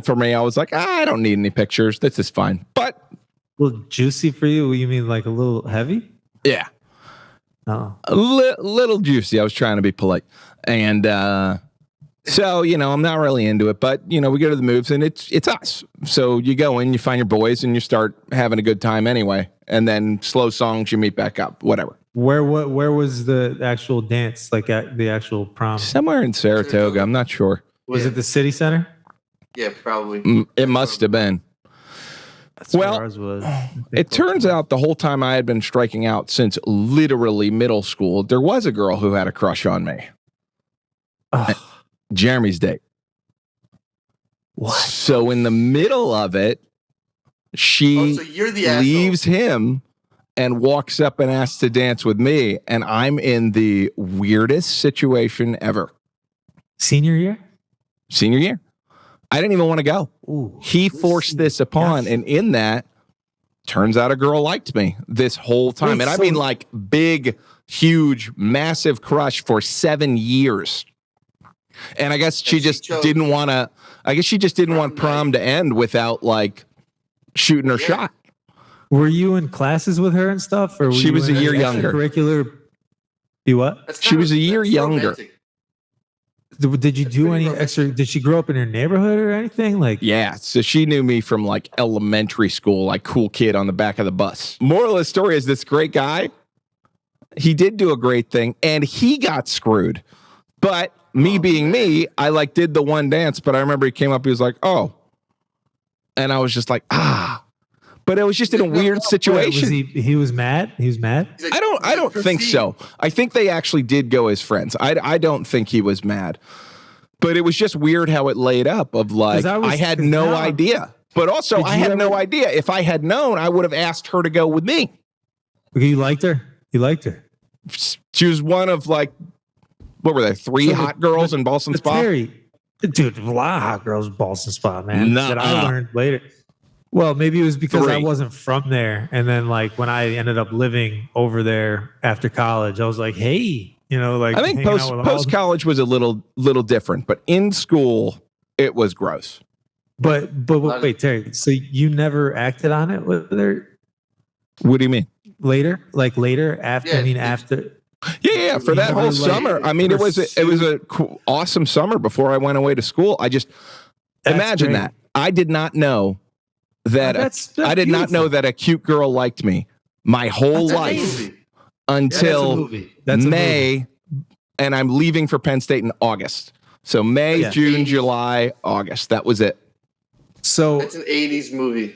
for me. I was like, I don't need any pictures. This is fine. But a little juicy for you? You mean like a little heavy? Yeah. Oh, a little juicy. I was trying to be polite, and so I'm not really into it. But we go to the moves, and it's us. So you go in, you find your boys, and you start having a good time anyway. And then slow songs, you meet back up. Whatever. Where was the actual dance? Like at the actual prom? Somewhere in Saratoga. I'm not sure. Was it the city center? Yeah, probably. It must have been. That's where ours was. It turns out the whole time I had been striking out since literally middle school, there was a girl who had a crush on me. Jeremy's date. What? So in the middle of it, she leaves him and walks up and asks to dance with me. And I'm in the weirdest situation ever. Senior year? Senior year. I didn't even want to go. Ooh, he forced this upon. And in that, turns out a girl liked me this whole time. And I mean like big, huge, massive crush for 7 years. And I guess she just didn't want to, she just didn't want prom to end without like shooting her shot. Were you in classes with her and stuff? Or she was a year younger. Curricular. You what? She was a year younger. Did you do any extra? Did she grow up in your neighborhood or anything? Like, yeah. So she knew me from like elementary school, like cool kid on the back of the bus. Moral of the story is this great guy He did do a great thing, and he got screwed. But me being me, I like did the one dance, but I remember he came up, he was like, oh. And I was just like, ah. But it was just in a weird situation. He was mad? He was mad? I don't think so. I think they actually did go as friends. I don't think he was mad. But it was just weird how it laid up of like, I had no idea. But also, I had no idea. If I had known, I would have asked her to go with me. You liked her? You liked her? She was one of like, what were there, 3 hot girls in Boston Spa? Terry, dude, a lot of hot girls in Boston Spa, man. That I learned later. Well, maybe it was because 3. I wasn't from there. And then like when I ended up living over there after college, I was like, hey, like I think post college was a little different, but in school it was gross. But wait, Terry, so you never acted on it with her? What do you mean? Later? Like later after after Yeah, for that whole summer. I mean, it was a awesome summer before I went away to school. I just imagine that. I did not know that I did not know that a cute girl liked me my whole life until May, and I'm leaving for Penn State in August. So May, June, July, August. That was it. So it's an 80s movie.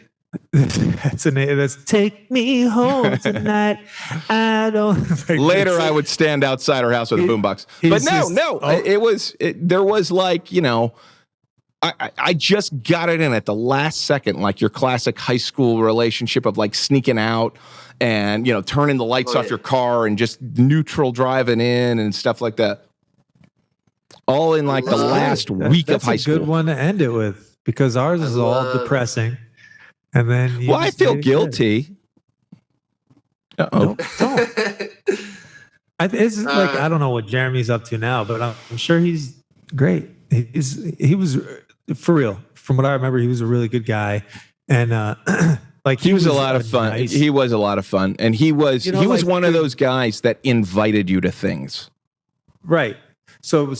That's Take Me Home Tonight. I don't. Later, I would stand outside our house with a boombox. But there was like, I just got it in at the last second, like your classic high school relationship of like sneaking out and, turning the lights off your car and just neutral driving in and stuff like that. All in like the last week of high school. That's a good one to end it with because ours is all depressing. And then I feel guilty. Don't. It's like I don't know what Jeremy's up to now, but I'm sure he's great. He was for real. From what I remember, he was a really good guy, and like he was a lot of fun. He was a lot of fun, and he was one of those guys that invited you to things. Right. So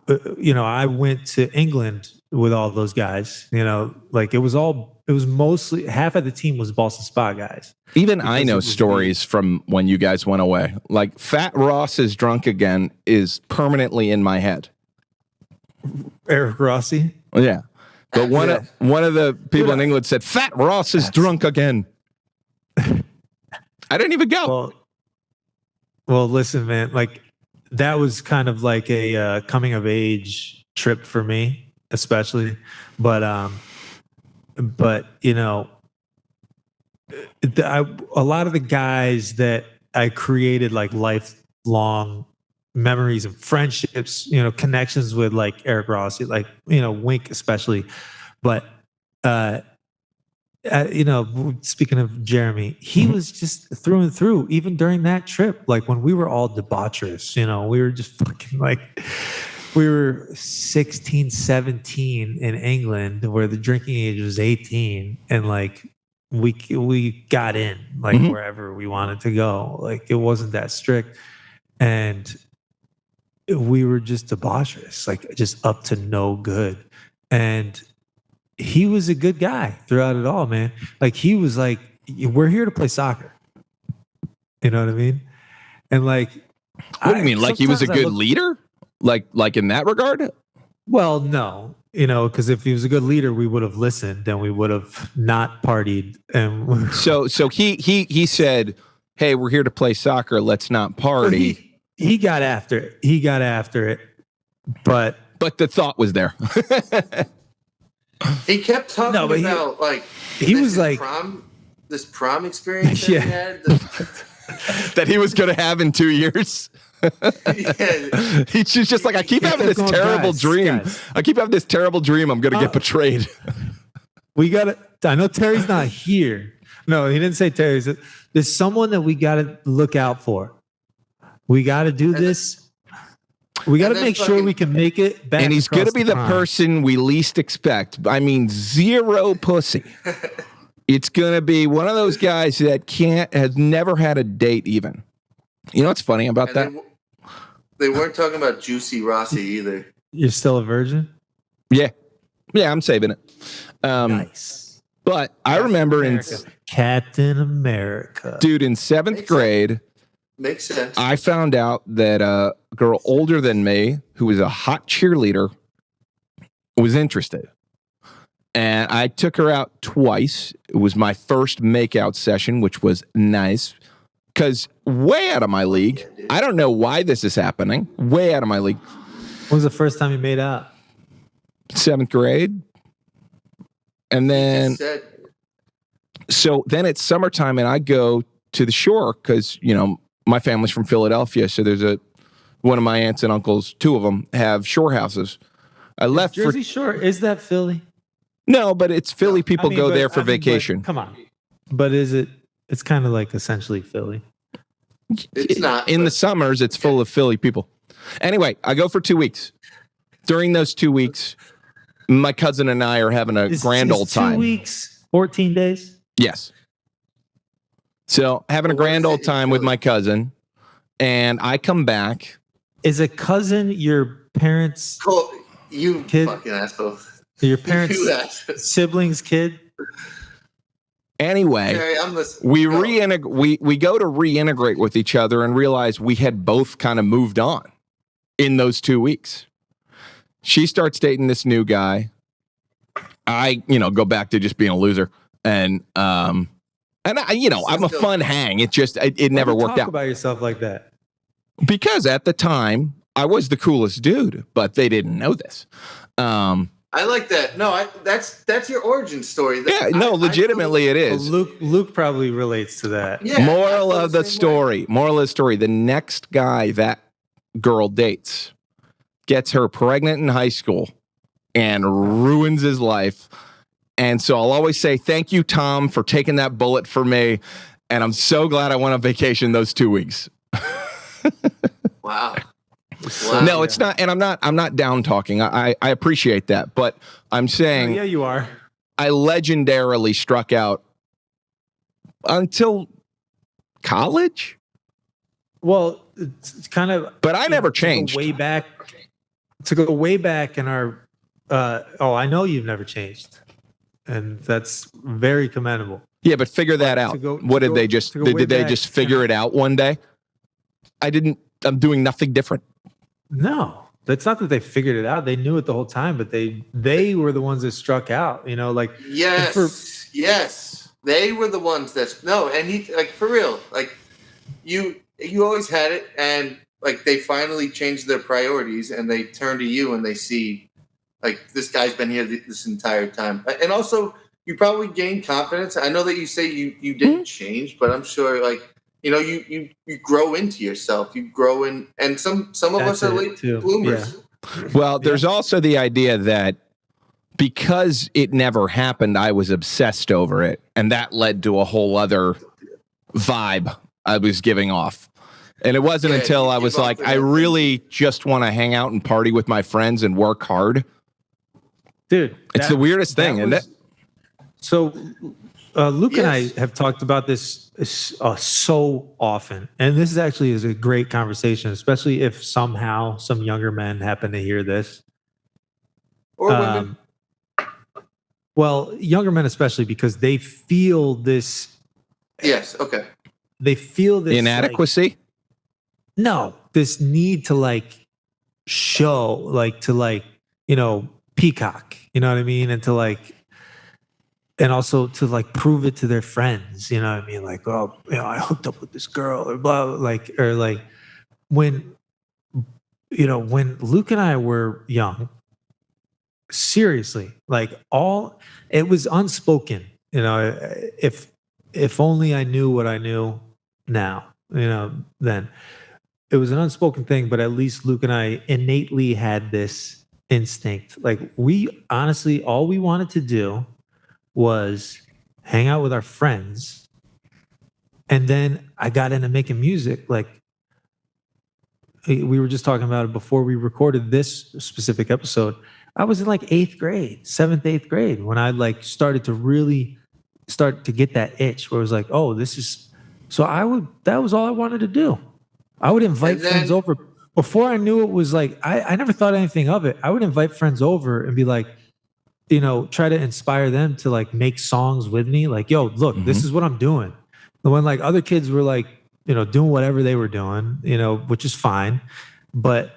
I went to England with all those guys, like it was mostly half of the team was Boston Spa guys. Even I know stories from when you guys went away. Like Fat Ross is drunk again is permanently in my head. Eric Rossi. Yeah. But one of the people in England said, Fat Ross is drunk again. I didn't even go. Well, listen, man, like that was kind of like a coming of age trip for me. Especially, but a lot of the guys that I created like lifelong memories and friendships, connections with, like Eric Rossi, like Wink especially, but speaking of Jeremy, he was just through and through. Even during that trip, like when we were all debaucherous, we were just fucking like. We were 16, 17 in England where the drinking age was 18. And like, we got in like wherever we wanted to go. Like it wasn't that strict. And we were just debaucherous, like just up to no good. And he was a good guy throughout it all, man. Like he was like, we're here to play soccer. You know what I mean? And like, what do you mean? Like he was a good leader? Like in that regard? Well, no, because if he was a good leader, we would have listened and we would have not partied. And so he said, "Hey, we're here to play soccer. Let's not party." He got after it. He got after it, but the thought was there. He kept talking about like he was like this prom experience that he had that he was going to have in 2 years. He's just like, I keep having this terrible dream. I keep having this terrible dream. I'm going to get betrayed. I know Terry's not here. No, he didn't say Terry. There's someone that we got to look out for. We got to do this. We got to make sure we can make it back. And he's going to be the person we least expect. I mean, zero pussy. It's going to be one of those guys that has never had a date even. You know what's funny about that? They weren't talking about Juicy Rossi either. You're still a virgin? Yeah, I'm saving it. Nice. But I remember Captain America. Dude, in 7th grade, Makes sense. I found out that a girl older than me, who was a hot cheerleader, was interested. And I took her out twice. It was my first makeout session, which was nice. Because way out of my league. I don't know why this is happening. Way out of my league. When was the first time you made out? 7th grade. And then, so then it's summertime and I go to the shore because, you know, my family's from Philadelphia. So there's one of my aunts and uncles, 2 of them, have shore houses. I left Jersey Shore. Is that Philly? No, but it's Philly. People go there for vacation. Come on. But is it? It's kind of like essentially Philly. It's not. In the summers, it's full of Philly people. Anyway, I go for 2 weeks. During those 2 weeks, my cousin and I are having a grand old time. 2 weeks, 14 days? Yes. So having a grand old time with my cousin, and I come back. Is a cousin your parents' you kid? Fucking asshole. Your parents' siblings' kid? Anyway, Jerry, we go to reintegrate with each other and realize we had both kind of moved on in those 2 weeks. She starts dating this new guy. I, go back to just being a loser. And I, I'm a fun hang. It just, it never worked out. Talk about yourself like that. Because at the time I was the coolest dude, but they didn't know this. I like that. No, that's your origin story. Legitimately it is. Luke probably relates to that. Yeah, Moral of the story. The next guy that girl dates gets her pregnant in high school and ruins his life. And so I'll always say, thank you, Tom, for taking that bullet for me. And I'm so glad I went on vacation those 2 weeks. Wow. No, it's not. And I'm not down talking. I appreciate that. But I'm saying. Yeah, you are. I legendarily struck out until college. Well, it's kind of. But I never changed. To go way back in our. I know you've never changed. And that's very commendable. Yeah, but figure that out. Did they just figure it out one day? I'm doing nothing different. No, that's not that they figured it out. They knew it the whole time, but they were the ones that struck out, Yes. They were the ones and he, for real, you always had it, and they finally changed their priorities and they turn to you and they see this guy's been here this entire time. And also you probably gained confidence. I know that you say you didn't change, but I'm sure you grow into yourself. You grow in, and some of us are late bloomers. Yeah. Well, there's also the idea that because it never happened, I was obsessed over it, and that led to a whole other vibe I was giving off. And it wasn't until I was like, I really just want to hang out and party with my friends and work hard. Dude, it's the weirdest thing, isn't it? So Luke and I have talked about this so often, and this is a great conversation, especially if somehow some younger men happen to hear this. Or women. Well, younger men especially, because they feel this. Yes. Okay. They feel this inadequacy. This need to show, peacock. You know what I mean, and and also to prove it to their friends, you know what I mean? I hooked up with this girl or blah, when Luke and I were young, seriously, it was unspoken, if only I knew what I knew now, then it was an unspoken thing, but at least Luke and I innately had this instinct. We honestly, all we wanted to do was hang out with our friends. And then I got into making music. We were just talking about it before we recorded this specific episode. I was in 8th grade, 7th, 8th grade, when I started to really start to get that itch where it was this is, that was all I wanted to do. I would invite friends over. Before I knew it was I never thought anything of it. I would invite friends over and be try to inspire them to make songs with me. Yo, look, this is what I'm doing. And when other kids were doing whatever they were doing, which is fine. But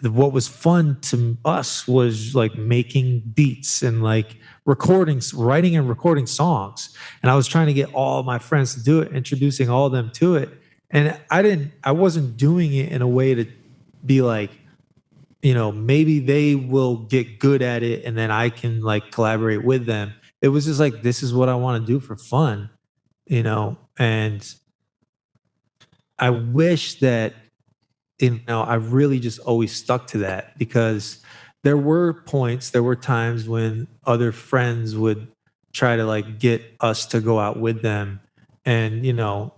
what was fun to us was like making beats and like writing and recording songs. And I was trying to get all my friends to do it, introducing all of them to it. And I wasn't doing it in a way to be like, maybe they will get good at it and then I can like collaborate with them. It was just like, this is what I want to do for fun, and I wish that, I really just always stuck to that, because there were times when other friends would try to like get us to go out with them. And, I'm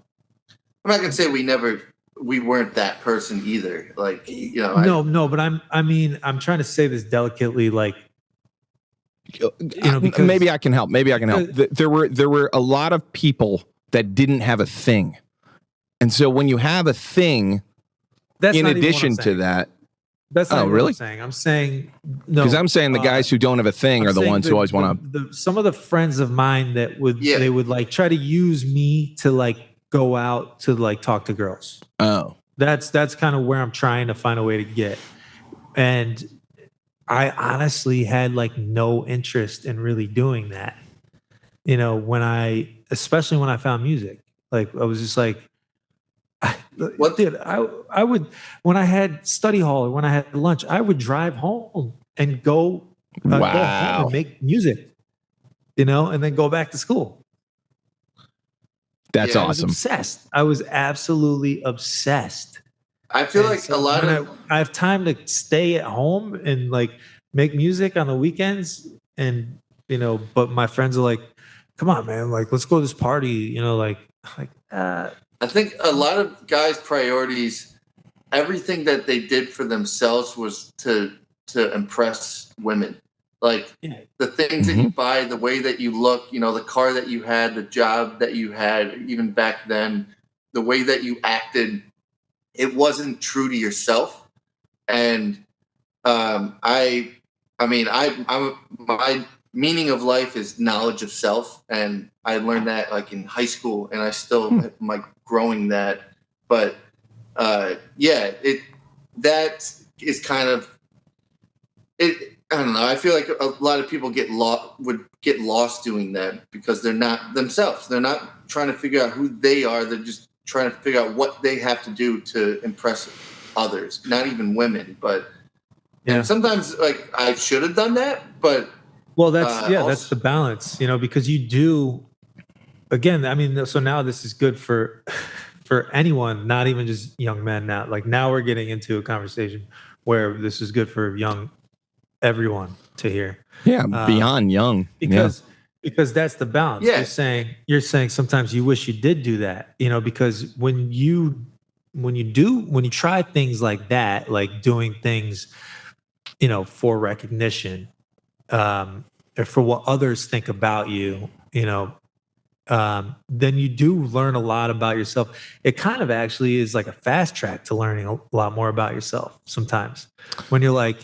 not going to say we weren't that person either. Like, no, but I'm trying to say this delicately, like, because maybe I can help. There were a lot of people that didn't have a thing. And so when you have a thing, in addition to that, that's not really what I'm saying. I'm saying no, because I'm saying the guys who don't have a thing are the ones who always want to. Some of the friends of mine that they would like try to use me to like go out to like talk to girls. Oh, that's kind of where I'm trying to find a way to get. And I honestly had like no interest in really doing that. Especially when I found music, like I was just like, I would, when I had study hall or when I had lunch, I would drive home and go home and make music, and then go back to school. That's awesome. I was absolutely obsessed. I feel like a lot of I have time to stay at home and like make music on the weekends, and but my friends are like, come on, man, like let's go to this party, I think a lot of guys' priorities, everything that they did for themselves was to impress women. Like the things that you buy, the way that you look, the car that you had, the job that you had, even back then, the way that you acted, it wasn't true to yourself. And my meaning of life is knowledge of self, and I learned that like in high school, and I still am like growing that. But that is kind of it. I don't know. I feel like a lot of people would get lost doing that because they're not themselves. They're not trying to figure out who they are. They're just trying to figure out what they have to do to impress others, not even women. But and sometimes like I should have done that, but. Well, that's the balance, because you do, again, so now this is good for anyone, not even just young men now. Like now we're getting into a conversation where this is good for everyone to hear. Yeah, beyond young. Because that's the balance. Yeah. You're saying sometimes you wish you did do that, because when you try things like that, like doing things, for recognition, or for what others think about you, then you do learn a lot about yourself. It kind of actually is like a fast track to learning a lot more about yourself sometimes when you're like,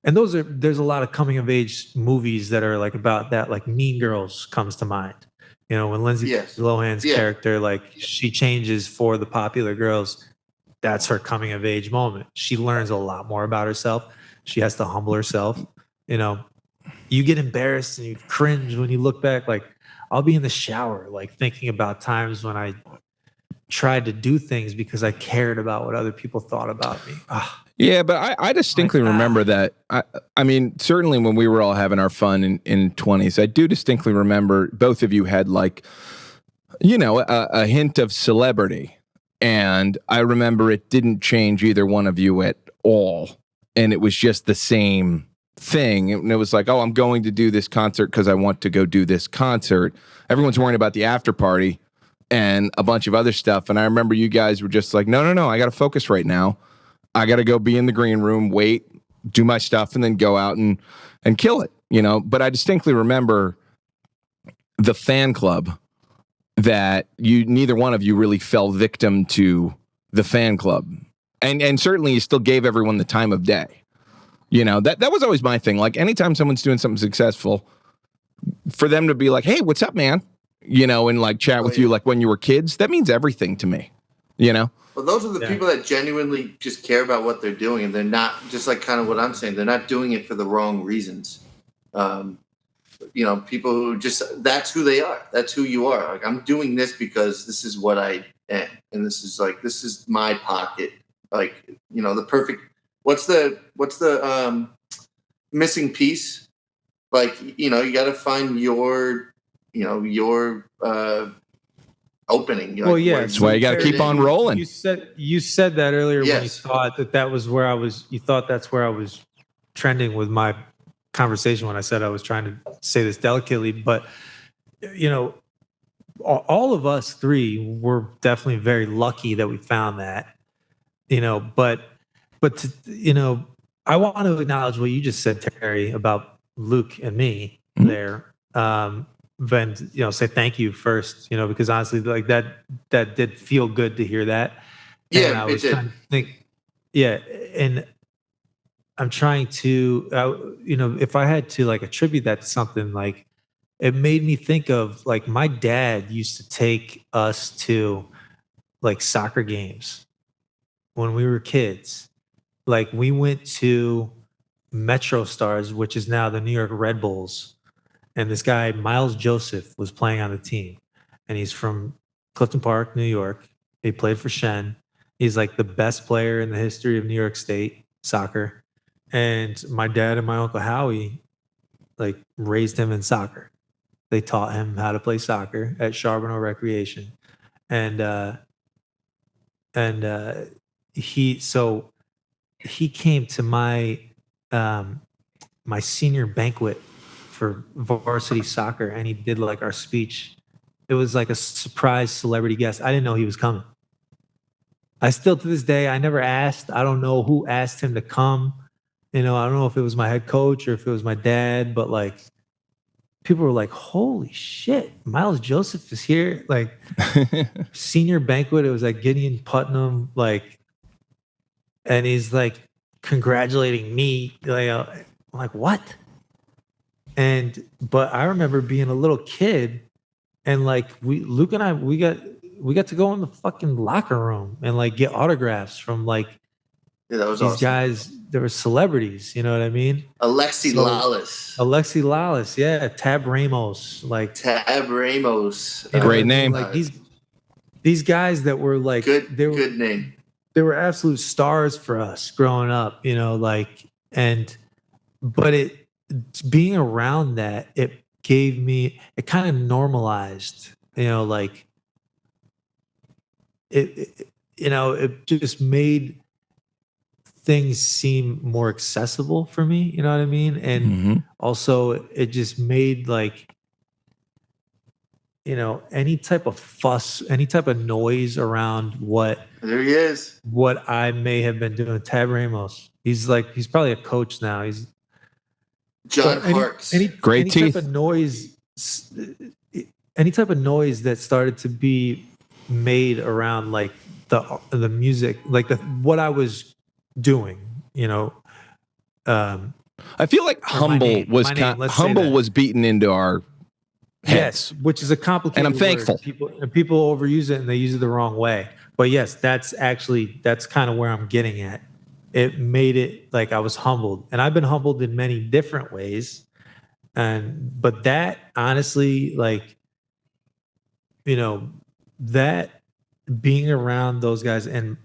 and there's a lot of coming of age movies that are like about that, like Mean Girls comes to mind. When Lindsay Lohan's character, like she changes for the popular girls, that's her coming of age moment. She learns a lot more about herself. She has to humble herself, You get embarrassed and you cringe when you look back. Like I'll be in the shower, like thinking about times when I tried to do things because I cared about what other people thought about me. Yeah, but I distinctly remember that. I mean, certainly when we were all having our fun in 20s, I do distinctly remember both of you had like, a hint of celebrity. And I remember it didn't change either one of you at all. And it was just the same thing. And it was like, oh, I'm going to do this concert because I want to go do this concert. Everyone's worrying about the after party and a bunch of other stuff. And I remember you guys were just like, no, I got to focus right now. I got to go be in the green room, wait, do my stuff, and then go out and kill it, But I distinctly remember the fan club that neither one of you really fell victim to the fan club. And certainly you still gave everyone the time of day. That was always my thing. Like anytime someone's doing something successful, for them to be like, hey, what's up, man? And like chat with you like when you were kids, that means everything to me. you know? Well, those are the people that genuinely just care about what they're doing, and they're not just like kind of what I'm saying. They're not doing it for the wrong reasons. People who just, that's who they are. That's who you are. Like, I'm doing this because this is what I am, and this is my pocket. Like, the perfect. What's the missing piece? Like, you got to find your opening. That's why you got to keep on rolling. You said that earlier when you thought that was where I was. You thought that's where I was trending with my conversation when I said I was trying to say this delicately, but all of us three were definitely very lucky that we found that. But I want to acknowledge what you just said, Terry, about Luke and me there. Then say thank you first, because honestly, like that did feel good to hear that. Yeah, and I was trying to think. Yeah, and I'm trying to, if I had to like attribute that to something, like it made me think of like my dad used to take us to like soccer games when we were kids. Like we went to Metro Stars, which is now the New York Red Bulls. And this guy, Miles Joseph, was playing on the team. And he's from Clifton Park, New York. He played for Shen. He's like the best player in the history of New York State soccer. And my dad and my Uncle Howie like raised him in soccer. They taught him how to play soccer at Charbonneau Recreation. And he came to my my senior banquet for varsity soccer, and he did like our speech. It was like a surprise celebrity guest. I didn't know he was coming. I still, to this day, I never asked. I don't know who asked him to come. I don't know if it was my head coach or if it was my dad, but like people were like, holy shit, Miles Joseph is here. Like senior banquet. It was like Gideon Putnam, like, and he's like congratulating me. Like, I'm like, what? But I remember being a little kid and like Luke and I, we got to go in the fucking locker room and like get autographs from like that was these awesome. guys. There were celebrities, you know what I mean? Alexi Lalas, yeah, Tab Ramos, Great name. Like these guys that were like good name. They were absolute stars for us growing up, but being around that, it kind of normalized, like it just made things seem more accessible for me, you know what I mean? And also it just made like, any type of fuss, any type of noise around there he is, what I may have been doing. Tab Ramos, he's probably a coach now. He's John Harks. Great teeth. Any type of noise that started to be made around like the music, like what I was doing, I feel like humble was beaten into our heads. Yes, which is a complicated and I'm thankful. People overuse it and they use it the wrong way. But yes, that's kind of where I'm getting at. It made it like I was humbled, and I've been humbled in many different ways. But that honestly, like, that being around those guys and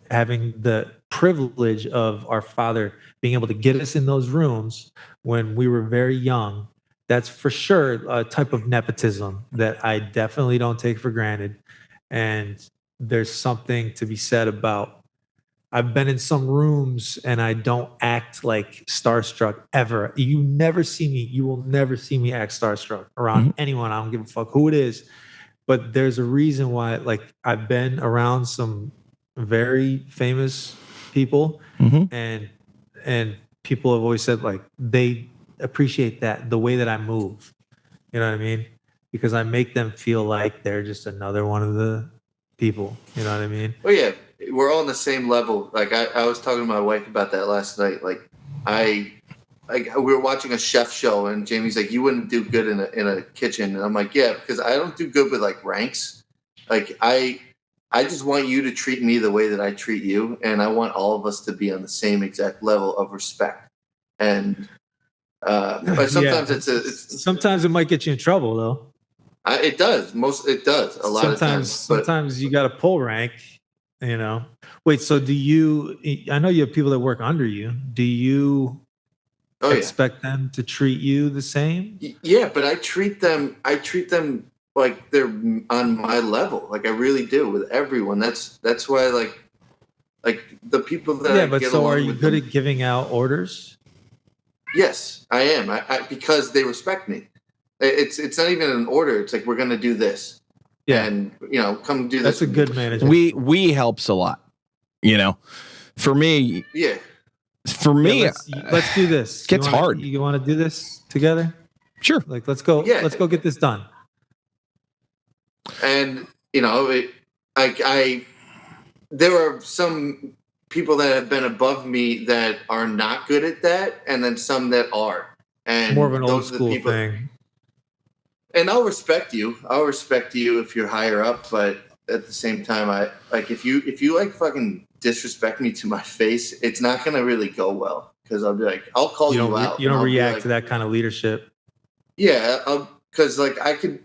having the privilege of our father being able to get us in those rooms when we were very young, that's for sure a type of nepotism that I definitely don't take for granted. And there's something to be said about, I've been in some rooms and I don't act like starstruck ever. You will never see me act starstruck around anyone. I don't give a fuck who it is. But there's a reason why, like, I've been around some very famous people, and people have always said like they appreciate the way that I move. You know what I mean? Because I make them feel like they're just another one of the people. You know what I mean? Oh yeah, we're all on the same level. Like I was talking to my wife about that last night. Like we were watching a chef show, and Jamie's like, "You wouldn't do good in a kitchen," and I'm like, "Yeah, because I don't do good with like ranks. Like I I just want you to treat me the way that I treat you, and I want all of us to be on the same exact level of respect. And but sometimes sometimes it might get you in trouble though. It does. It does a lot of times. Sometimes you got to pull rank. You know. Wait. So do you? I know you have people that work under you. Do you expect them to treat you the same? Yeah, but I treat them like they're on my level. Like I really do with everyone. That's why like the people that I get along are you with good at giving out orders? Yes, I am. I because they respect me. It's not even an order. It's like we're gonna do this. Yeah, and come do this. That's a good manager. We helps a lot. For me. Yeah. For me, let's do this. Gets hard. You want to do this together? Sure. Like let's go. Yeah. Let's go get this done. And there are some people that have been above me that are not good at that, and then some that are. And more of an old school thing. And I'll respect you. I'll respect you if you're higher up, but at the same time, if you like fucking disrespect me to my face, it's not gonna really go well because I'll be like, I'll call you out. You don't react to that kind of leadership. Yeah, because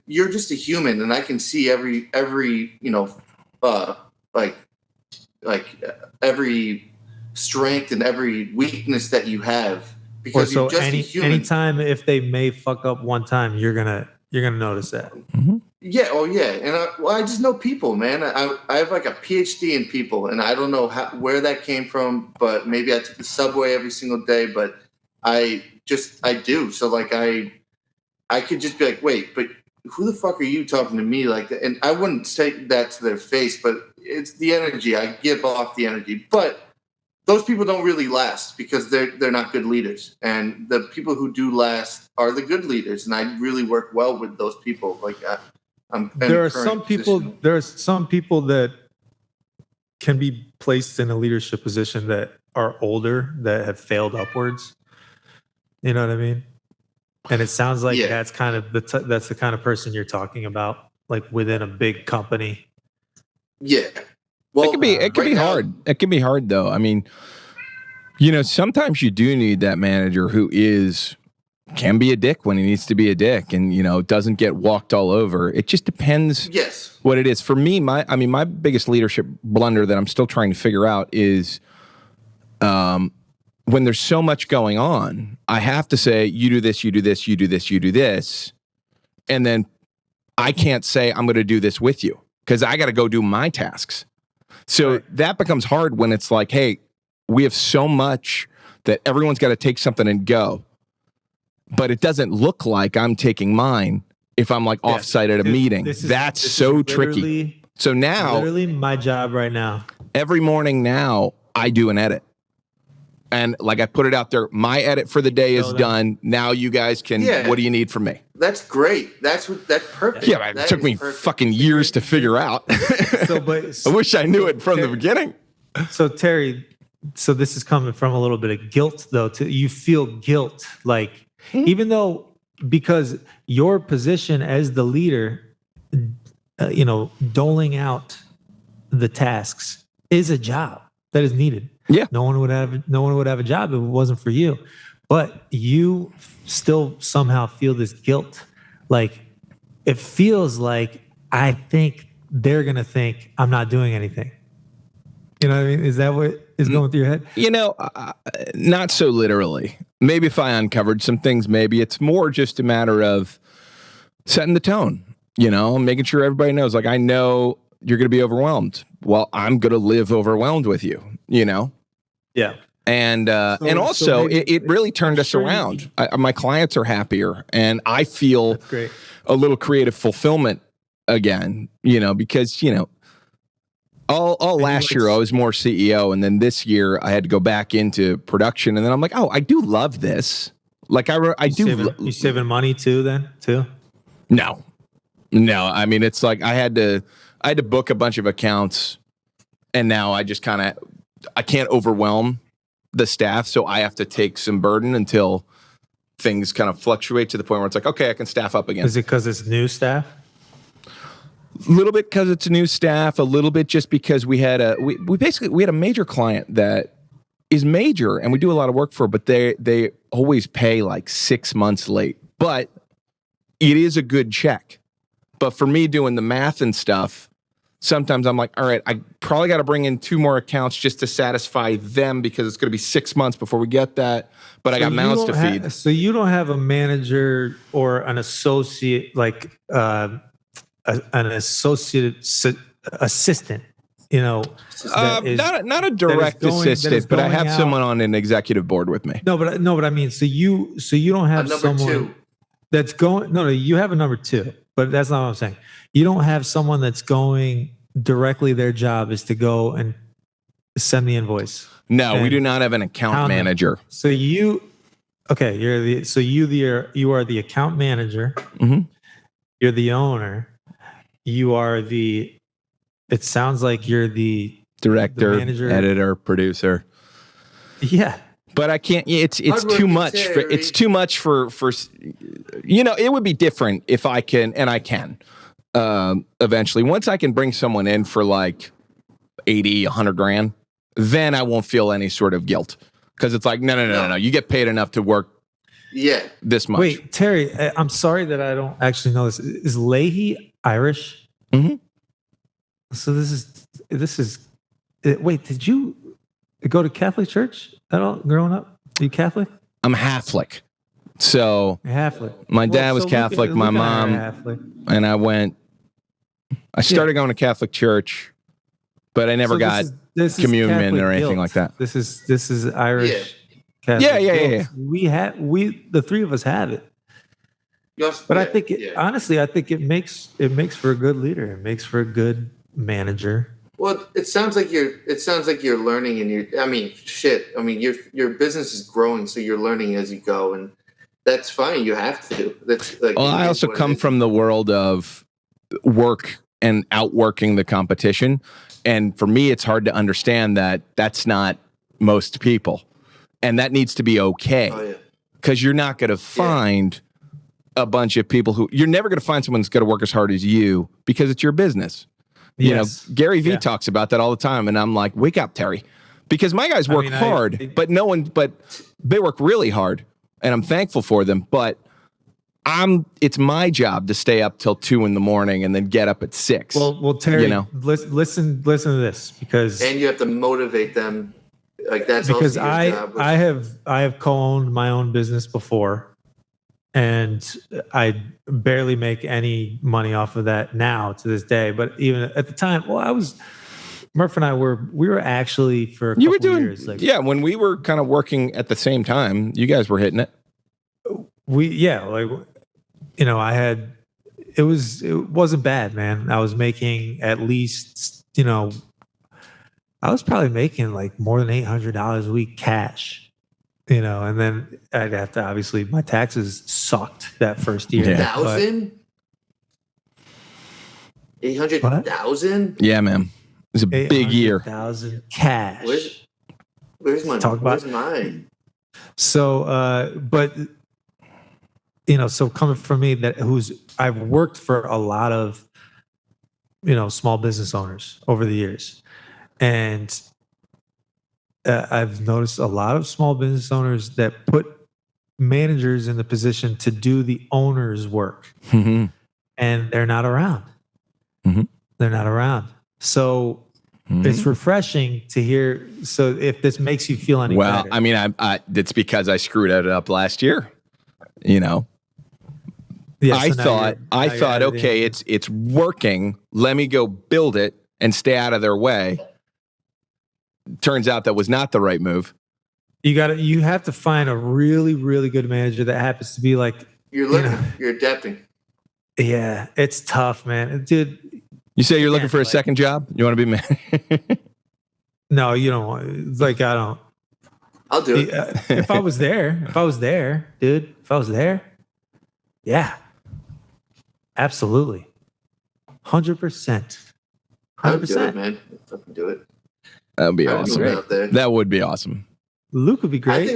you're just a human, and I can see every every strength and every weakness that you have. Because you're just a human. Anytime if they may fuck up one time, you're gonna notice that. Mm-hmm. Yeah. Oh, yeah. And I just know people, man. I have like a PhD in people, and I don't know where that came from, but maybe I took the subway every single day, but I do. So like I could just be like, wait, but who the fuck are you talking to me like that? And I wouldn't say that to their face, but it's the energy. I give off the energy. But those people don't really last because they're not good leaders. And the people who do last are the good leaders. And I really work well with those people. Like there are some people that can be placed in a leadership position that are older, that have failed upwards. You know what I mean? And it sounds like that's kind of that's the kind of person you're talking about, like within a big company. Yeah. Well, it can be hard. It can be hard though. I mean, sometimes you do need that manager who can be a dick when he needs to be a dick, and doesn't get walked all over. It just depends. Yes. What it is for me. My biggest leadership blunder that I'm still trying to figure out is, when there's so much going on, I have to say, you do this, you do this, you do this, you do this. And then I can't say I'm going to do this with you because I got to go do my tasks. So that becomes hard when it's like, hey, we have so much that everyone's got to take something and go. But it doesn't look like I'm taking mine if I'm like offsite at a meeting. That's so tricky. So now, literally my job right now. Every morning now, I do an edit. And like I put it out there, my edit for the day is done. Now you guys can. Yeah. What do you need from me? That's great. That's perfect. Yeah, it took me fucking years to figure out. I wish I knew it from the beginning. So Terry, this is coming from a little bit of guilt, though. You feel guilt, like even though because your position as the leader, doling out the tasks is a job that is needed. Yeah. No one would have a job if it wasn't for you. But you still somehow feel this guilt. Like it feels like I think they're going to think I'm not doing anything. You know what I mean? Is that what is going through your head? Not so literally. Maybe if I uncovered some things, maybe it's more just a matter of setting the tone, making sure everybody knows, like, I know you're going to be overwhelmed. Well, I'm going to live overwhelmed with you, Yeah. And also it really turned us around. My clients are happier and I feel a little creative fulfillment again, because, all last year I was more CEO. And then this year I had to go back into production. And then I'm like, oh, I do love this. Like I do. You saving money too then too? No. I mean, it's like I had to book a bunch of accounts and now I just I can't overwhelm the staff, so I have to take some burden until things kind of fluctuate to the point where it's like, okay, I can staff up again. Is it because it's new staff? A little bit because it's a new staff, a little bit just because we had a major client that is major and we do a lot of work for, but they always pay like 6 months late. But it is a good check. But for me doing the math and stuff, sometimes I'm like, all right, I probably got to bring in 2 more accounts just to satisfy them because it's going to be 6 months before we get that. But I got mouths to feed. So you don't have a manager or an associate, like an assistant, you know? Not a direct assistant, but I have someone on an executive board with me. No, but I mean, so you don't have someone that's going. No, you have a number 2, but that's not what I'm saying. You don't have someone that's going directly. Their job is to go and send the invoice. No, we do not have an account manager. So you are the account manager. Mm-hmm. You're the owner. You are it sounds like you're the director, manager, editor, producer. Yeah. But I can't, it's too much. It's too much for, you know, it would be different if I can, and I can, eventually. Once I can bring someone in for like 80, 100 grand, then I won't feel any sort of guilt. Because it's like, no. You get paid enough to work this much. Wait, Terry, I'm sorry that I don't actually know this. Is Leahy Irish? Mm-hmm. So this is. Wait, did you go to Catholic church at all growing up? Are you Catholic? I'm Catholic. So You're Catholic. My dad was Catholic. My mom, and I started going to Catholic church, but I never got communion or anything like that. This is Irish. Catholic. Yeah. We the 3 of us have it. But I think honestly, I think it makes for a good leader. It makes for a good manager. Well, it sounds like you're learning, and your business is growing, so you're learning as you go, and that's fine. You have to. That's like. Well, I also come from the world of work and outworking the competition, and for me, it's hard to understand that that's not most people, and that needs to be okay, because you're not going to find a bunch of people you're never going to find someone that's going to work as hard as you because it's your business. You know, Gary Vee talks about that all the time. And I'm like, wake up, Terry, because my guys work hard, but they work really hard, and I'm thankful for them. But it's my job to stay up till 2 a.m. and then get up at 6. Well, Terry, listen to this, because you have to motivate them. Like that's because also your job. I have co-owned my own business before. And I barely make any money off of that now to this day. But even at the time, Murph and I were actually for a couple of years. When we were kind of working at the same time, you guys were hitting it. It wasn't bad, man. I was making at least, I was probably making like more than $800 a week cash. And then I'd have to, obviously, my taxes sucked that first year. 800,000? Yeah, man. It was a big year. 800,000 cash. Where's mine? So, but, so coming from me, I've worked for a lot of, small business owners over the years. And I've noticed a lot of small business owners that put managers in the position to do the owner's work, mm-hmm. and they're not around. Mm-hmm. They're not around. So it's refreshing to hear. So if this makes you feel any better. Well, I mean, it's because I screwed it up last year. Yeah, I thought, okay, it's working. Let me go build it and stay out of their way. Turns out that was not the right move. You have to find a really, really good manager that happens to be like you're adapting. Yeah, it's tough, man, dude. You say you're looking for a second job? You want to be manager? No, you don't want. Like I don't. I'll do it. If I was there, dude. If I was there, yeah, absolutely, 100%. I would do it, man. Fucking do it. That would be awesome. That would be awesome. Luke would be great.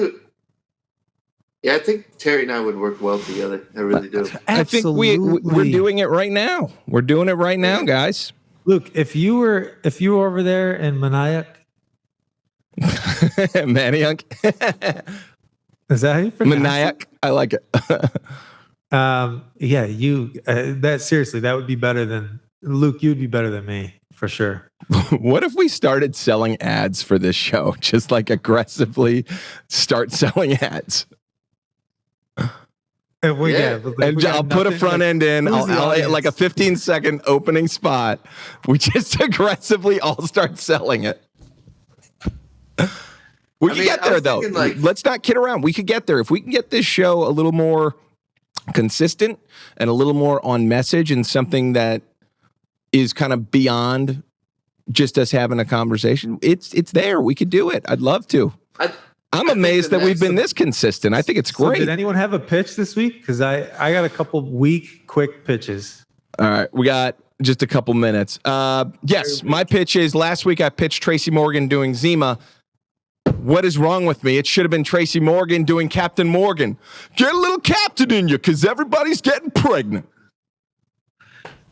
Yeah, I think Terry and I would work well together. I really do. I think we're doing it right now. We're doing it right now, guys. Luke, if you were over there in Maniac, Maniac. Is that how you pronounce Maniac? I like it. Yeah, that seriously, that would be better than Luke. You'd be better than me for sure. What if we started selling ads for this show? Just like aggressively start selling ads. And I'll put a front end in. I'll like a 15-second opening spot. We just aggressively all start selling it. We can get there, though. Let's not kid around. We could get there. If we can get this show a little more consistent and a little more on message and something that is kind of beyond just us having a conversation, it's there. We could do it. I'd love to. I'm amazed that we've been this consistent. I think it's great. Did anyone have a pitch this week? Because I got a couple weak, quick pitches. All right. We got just a couple minutes. Yes, my pitch is last week I pitched Tracy Morgan doing Zima. What is wrong with me? It should have been Tracy Morgan doing Captain Morgan. Get a little captain in you because everybody's getting pregnant.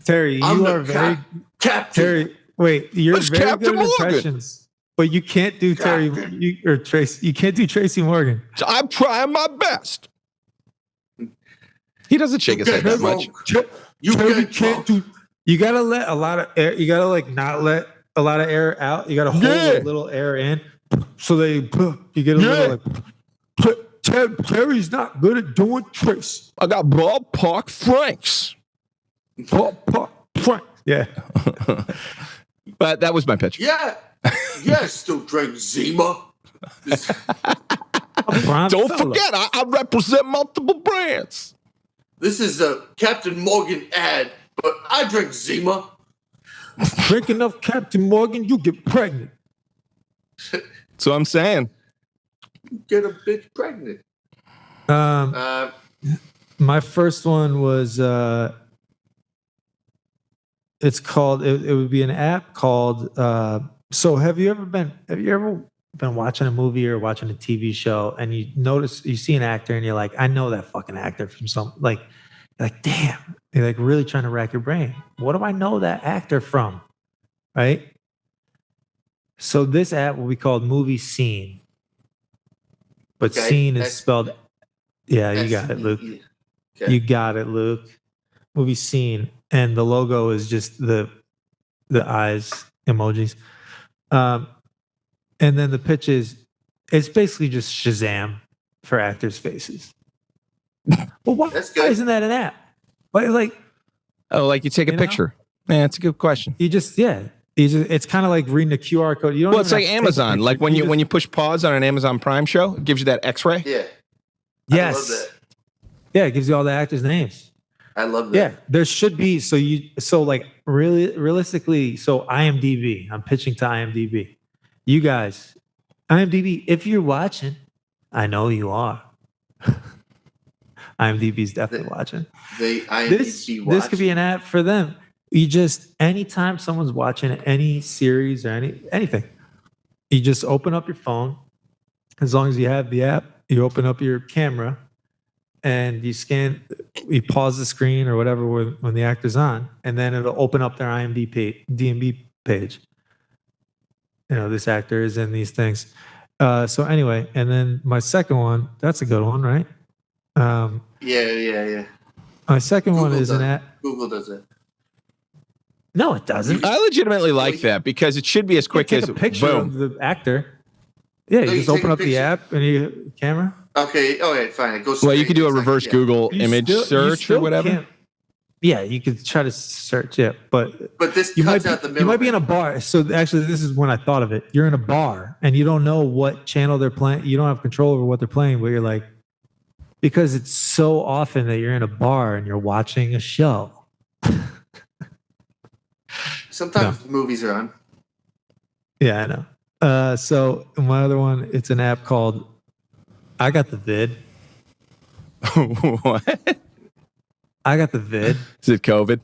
Terry, you are very... Captain. Terry, wait, you're That's very Captain good at Morgan. impressions. But you can't do Terry or Tracy. You can't do Tracy Morgan. So I'm trying my best. He doesn't shake his head that much. You can't do. You gotta let a lot of air. You gotta not let a lot of air out. You gotta hold a little air in, so you get a little like. Terry's not good at doing Tracy. I got ballpark Franks. Ballpark Franks. Yeah. But that was my pitch. Yeah. I still drink Zima. Don't forget, I represent multiple brands. This is a Captain Morgan ad, but I drink Zima. Drink enough Captain Morgan, you get pregnant. That's what I'm saying. Get a bitch pregnant. My first one was it's called. It would be an app called. So have you ever been watching a movie or watching a TV show and you see an actor and you're like, I know that fucking actor from some like damn, you're like really trying to rack your brain. What do I know that actor from? Right? So this app will be called Movie Scene. But scene is spelled. Yeah, you got it, Luke. Okay. You got it, Luke. Movie Scene. And the logo is just the eyes emojis. And then the pitch is, it's basically just Shazam for actors' faces. Well, why isn't that an app? Like you take a picture. Yeah, that's a good question. It's kind of like reading a QR code. You don't. Well, it's like Amazon. Like when you push pause on an Amazon Prime show, it gives you that X-ray. Yeah. Yes. I love that. Yeah, it gives you all the actors' names. I love that. Yeah, there should be. Realistically, so IMDB. I'm pitching to IMDB. You guys, IMDB, if you're watching, I know you are. IMDB's definitely watching. This could be an app for them. You just, anytime someone's watching any series or anything, you just open up your phone. As long as you have the app, you open up your camera and you you pause the screen or whatever when the actor's on, and then it'll open up their IMDb page. You know, this actor is in these things. So anyway, and then my second one, that's a good one, right? Yeah. My second one is an app. Google does it. No, it doesn't. I legitimately like that because it should be as quick as a picture of the actor. Yeah, you just open up the app and you camera. Okay, fine. It goes. Well, you could do a reverse Google image search or whatever. Yeah, you could try to search it, but this cuts out the middle. You might be in a bar. So actually, this is when I thought of it. You're in a bar and you don't know what channel they're playing. You don't have control over what they're playing, but you're like, because it's so often that you're in a bar and you're watching a show. Sometimes movies are on. Yeah, I know. So my other one, it's an app called I Got the Vid. What? I Got the Vid. Is it COVID?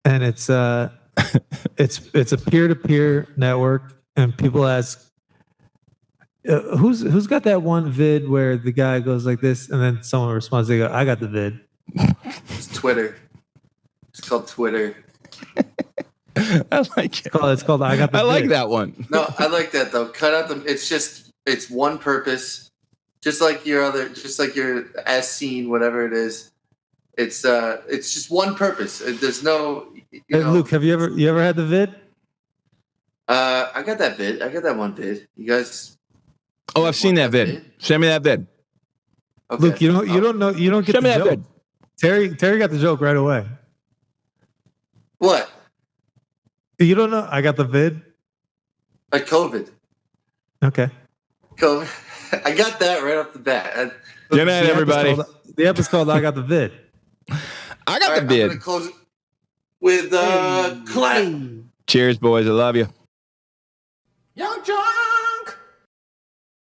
And it's a peer-to-peer network, and people ask, Who's got that one vid where the guy goes like this and then someone responds, they go, I got the vid. It's Twitter. It's called Twitter. I like it. It's called I got the I vid. like that one. No, I like that though. Cut out it's one purpose. Just like your as seen, whatever it is. It's just one purpose. There's no Luke, have you ever had the vid? I got that vid. I got that one vid. You guys. Oh, I've seen that vid. Send me that vid. Okay. Luke, you don't know, you don't get the joke. Terry got the joke right away. What? You don't know? I got the vid. Like COVID. Okay. COVID. I got that right off the bat. Good night, everybody. The episode called "I Got the Vid." I got the vid. I'm gonna close it with clap. Cheers, boys. I love you. YUNKJunk!